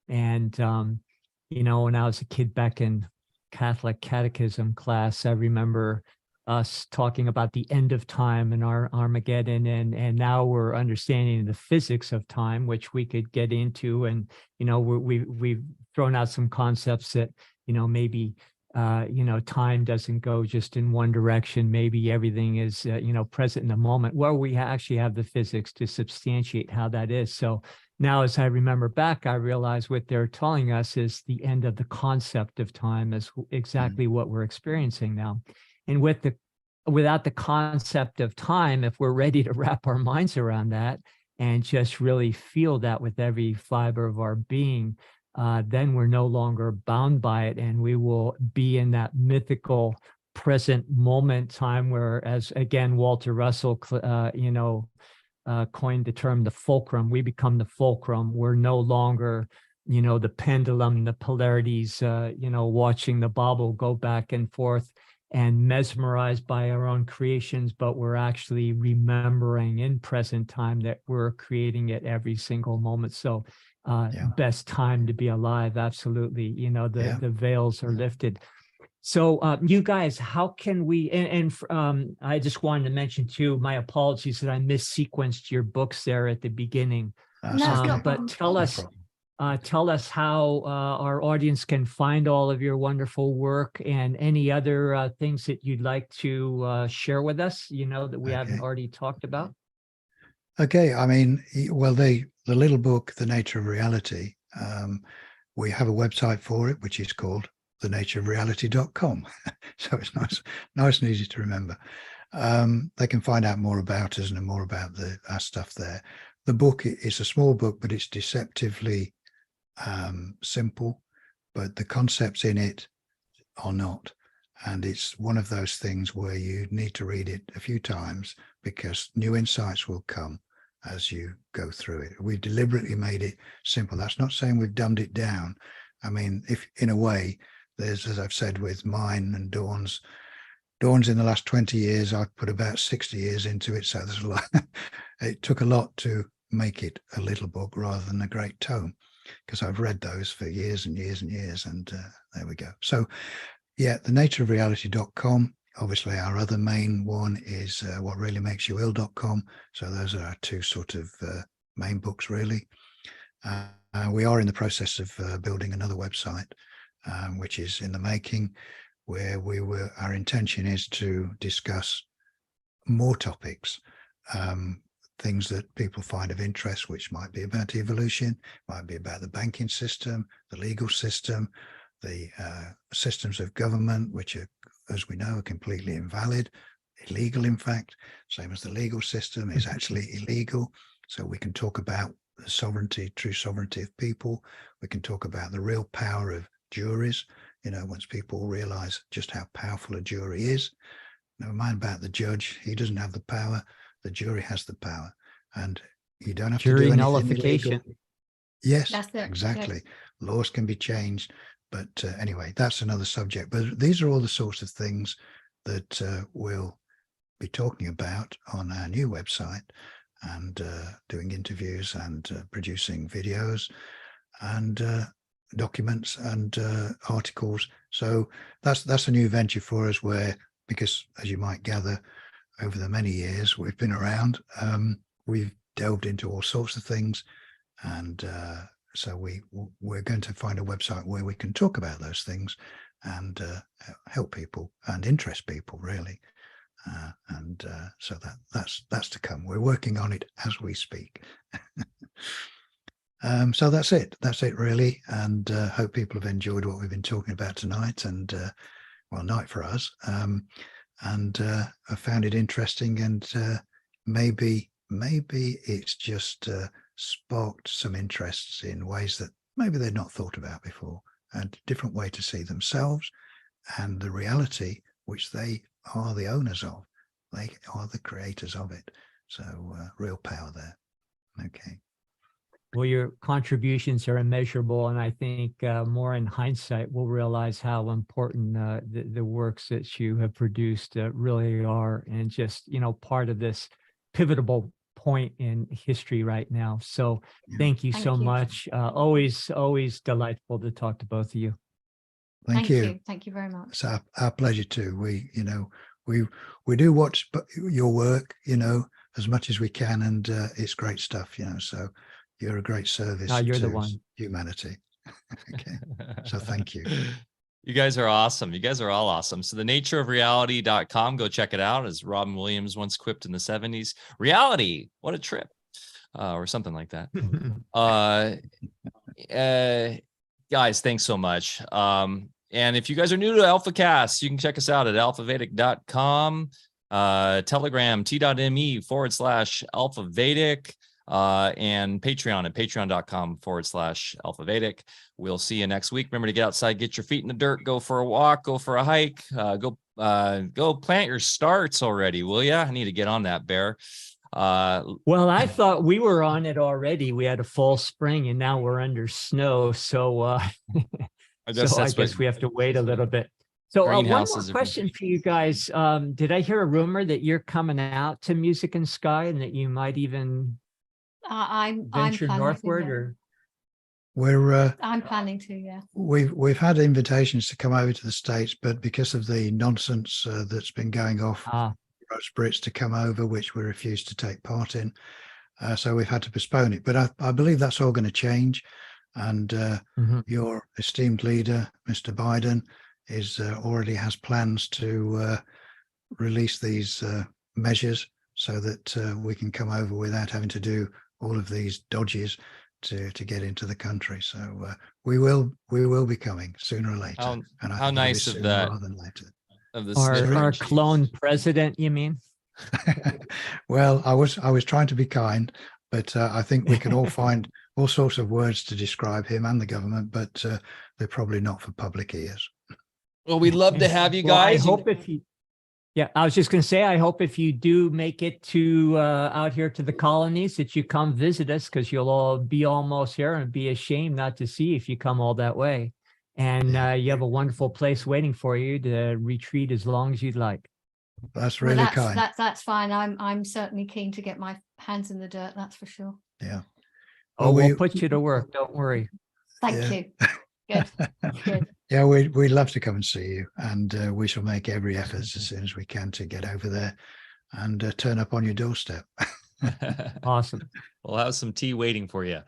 And, when I was a kid back in Catholic catechism class, I remember us talking about the end of time and our Armageddon, and now we're understanding the physics of time, which we could get into. And, we've thrown out some concepts that, maybe, time doesn't go just in one direction. Maybe everything is, present in the moment. Well, we actually have the physics to substantiate how that is. So now, as I remember back, I realize what they're telling us is the end of the concept of time is exactly what we're experiencing now. And without the concept of time, if we're ready to wrap our minds around that and just really feel that with every fiber of our being, then we're no longer bound by it, and we will be in that mythical present moment time where, as again, Walter Russell, coined the term the fulcrum. We become the fulcrum. We're no longer, the pendulum, the polarities, watching the bobble go back and forth and mesmerized by our own creations, but we're actually remembering in present time that we're creating it every single moment. So best time to be alive. Absolutely. The veils are lifted. So you guys, how can we, I just wanted to mention too, my apologies that I missequenced your books there at the beginning. But tell us how our audience can find all of your wonderful work and any other things that you'd like to share with us, that we haven't already talked about. Okay. I mean, well, the little book, The Nature of Reality, we have a website for it, which is called thenatureofreality.com. So it's nice and easy to remember. They can find out more about us and more about our stuff there. The book is a small book, but it's deceptively simple, but the concepts in it are not. And it's one of those things where you need to read it a few times, because new insights will come as you go through it. We've deliberately made it simple. That's not saying we've dumbed it down. I mean, if in a way, there's, as I've said with mine and Dawn's in the last 20 years, I've put about 60 years into it. So there's a lot. It took a lot to make it a little book rather than a great tome, because I've read those for years and years and years. And there we go. So yeah, thenatureofreality.com. Obviously, our other main one is whatreallymakesyourill.com. So those are our two sort of main books, really. We are in the process of building another website, which is in the making, where our intention is to discuss more topics, things that people find of interest, which might be about evolution, might be about the banking system, the legal system, the systems of government, which are, as we know, are completely invalid, illegal, in fact. Same as the legal system is actually illegal. So we can talk about the sovereignty, true sovereignty of people. We can talk about the real power of juries. Once people realize just how powerful a jury is, never mind about the judge. He doesn't have the power. The jury has the power, and you don't have to do anything nullification. illegal. Yes, That's it. exactly. Yes. Laws can be changed. But anyway, that's another subject. But these are all the sorts of things that we'll be talking about on our new website, and doing interviews and producing videos and documents and articles. So that's a new venture for us, because as you might gather, over the many years we've been around, we've delved into all sorts of things, and so we're going to find a website where we can talk about those things and help people and interest people, really. So that's to come. We're working on it as we speak. So that's it really, and hope people have enjoyed what we've been talking about tonight, and night for us. And I found it interesting, and maybe it's just sparked some interests in ways that maybe they'd not thought about before, and a different way to see themselves and the reality which they are the owners of. They are the creators of it. So real power there. Okay. Well, your contributions are immeasurable, and I think more in hindsight, we'll realize how important the works that you have produced really are, and just, part of this pivotal point in history right now. So thank you so much. Always delightful to talk to both of you. Thank you. Thank you very much. It's our pleasure too. We do watch your work, as much as we can, and it's great stuff, so you're a great service you're to the one. humanity. Okay. So thank you. You guys are awesome. You guys are all awesome. So thenatureofreality.com, go check it out. As Robin Williams once quipped in the 70s, reality, what a trip, or something like that. Guys, thanks so much. And if you guys are new to AlphaCast, you can check us out at alphavedic.com, Telegram, t.me/Alfa Vedic, and Patreon at patreon.com/Alfa Vedic. We'll see you next week. Remember to get outside, get your feet in the dirt, go for a walk, go for a hike, go plant your starts already, will ya? I need to get on that, Bear. Well, I thought we were on it already. We had a fall spring, and now we're under snow. So I guess we have to wait a little bit. So one more question for you guys. Did I hear a rumor that you're coming out to Music and Sky, and that you might even venture northward? Or I'm planning to, yeah. We've had invitations to come over to the States, but because of the nonsense that's been going off, Brits to come over, which we refused to take part in, so we've had to postpone it. But I believe that's all going to change, and your esteemed leader, Mr. Biden, already has plans to release these measures so that we can come over without having to do all of these dodges to get into the country. So we will be coming sooner or later. And how nice of that. Rather than later. Of the our clone president, you mean? Well, I was trying to be kind, but I think we can all find all sorts of words to describe him and the government, but they're probably not for public ears. Well, we'd love to have you guys. Well, I was just going to say, I hope if you do make it to out here to the colonies, that you come visit us, because you'll all be almost here, and be ashamed not to see if you come all that way. And you have a wonderful place waiting for you to retreat as long as you'd like. That's really kind. That's fine. I'm certainly keen to get my hands in the dirt. That's for sure. Yeah. We'll put you to work. Don't worry. Thank you. Good. Good. Yeah, we'd love to come and see you, and we shall make every effort as soon as we can to get over there and turn up on your doorstep. Awesome. We'll have some tea waiting for you.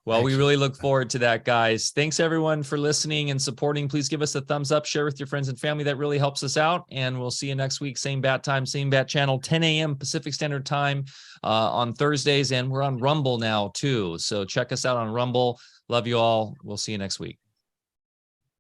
Well, we really look forward to that, guys. Thanks, everyone, for listening and supporting. Please give us a thumbs up, share with your friends and family. That really helps us out. And we'll see you next week. Same bat time, same bat channel, 10 a.m. Pacific Standard Time on Thursdays. And we're on Rumble now, too. So check us out on Rumble. Love you all. We'll see you next week.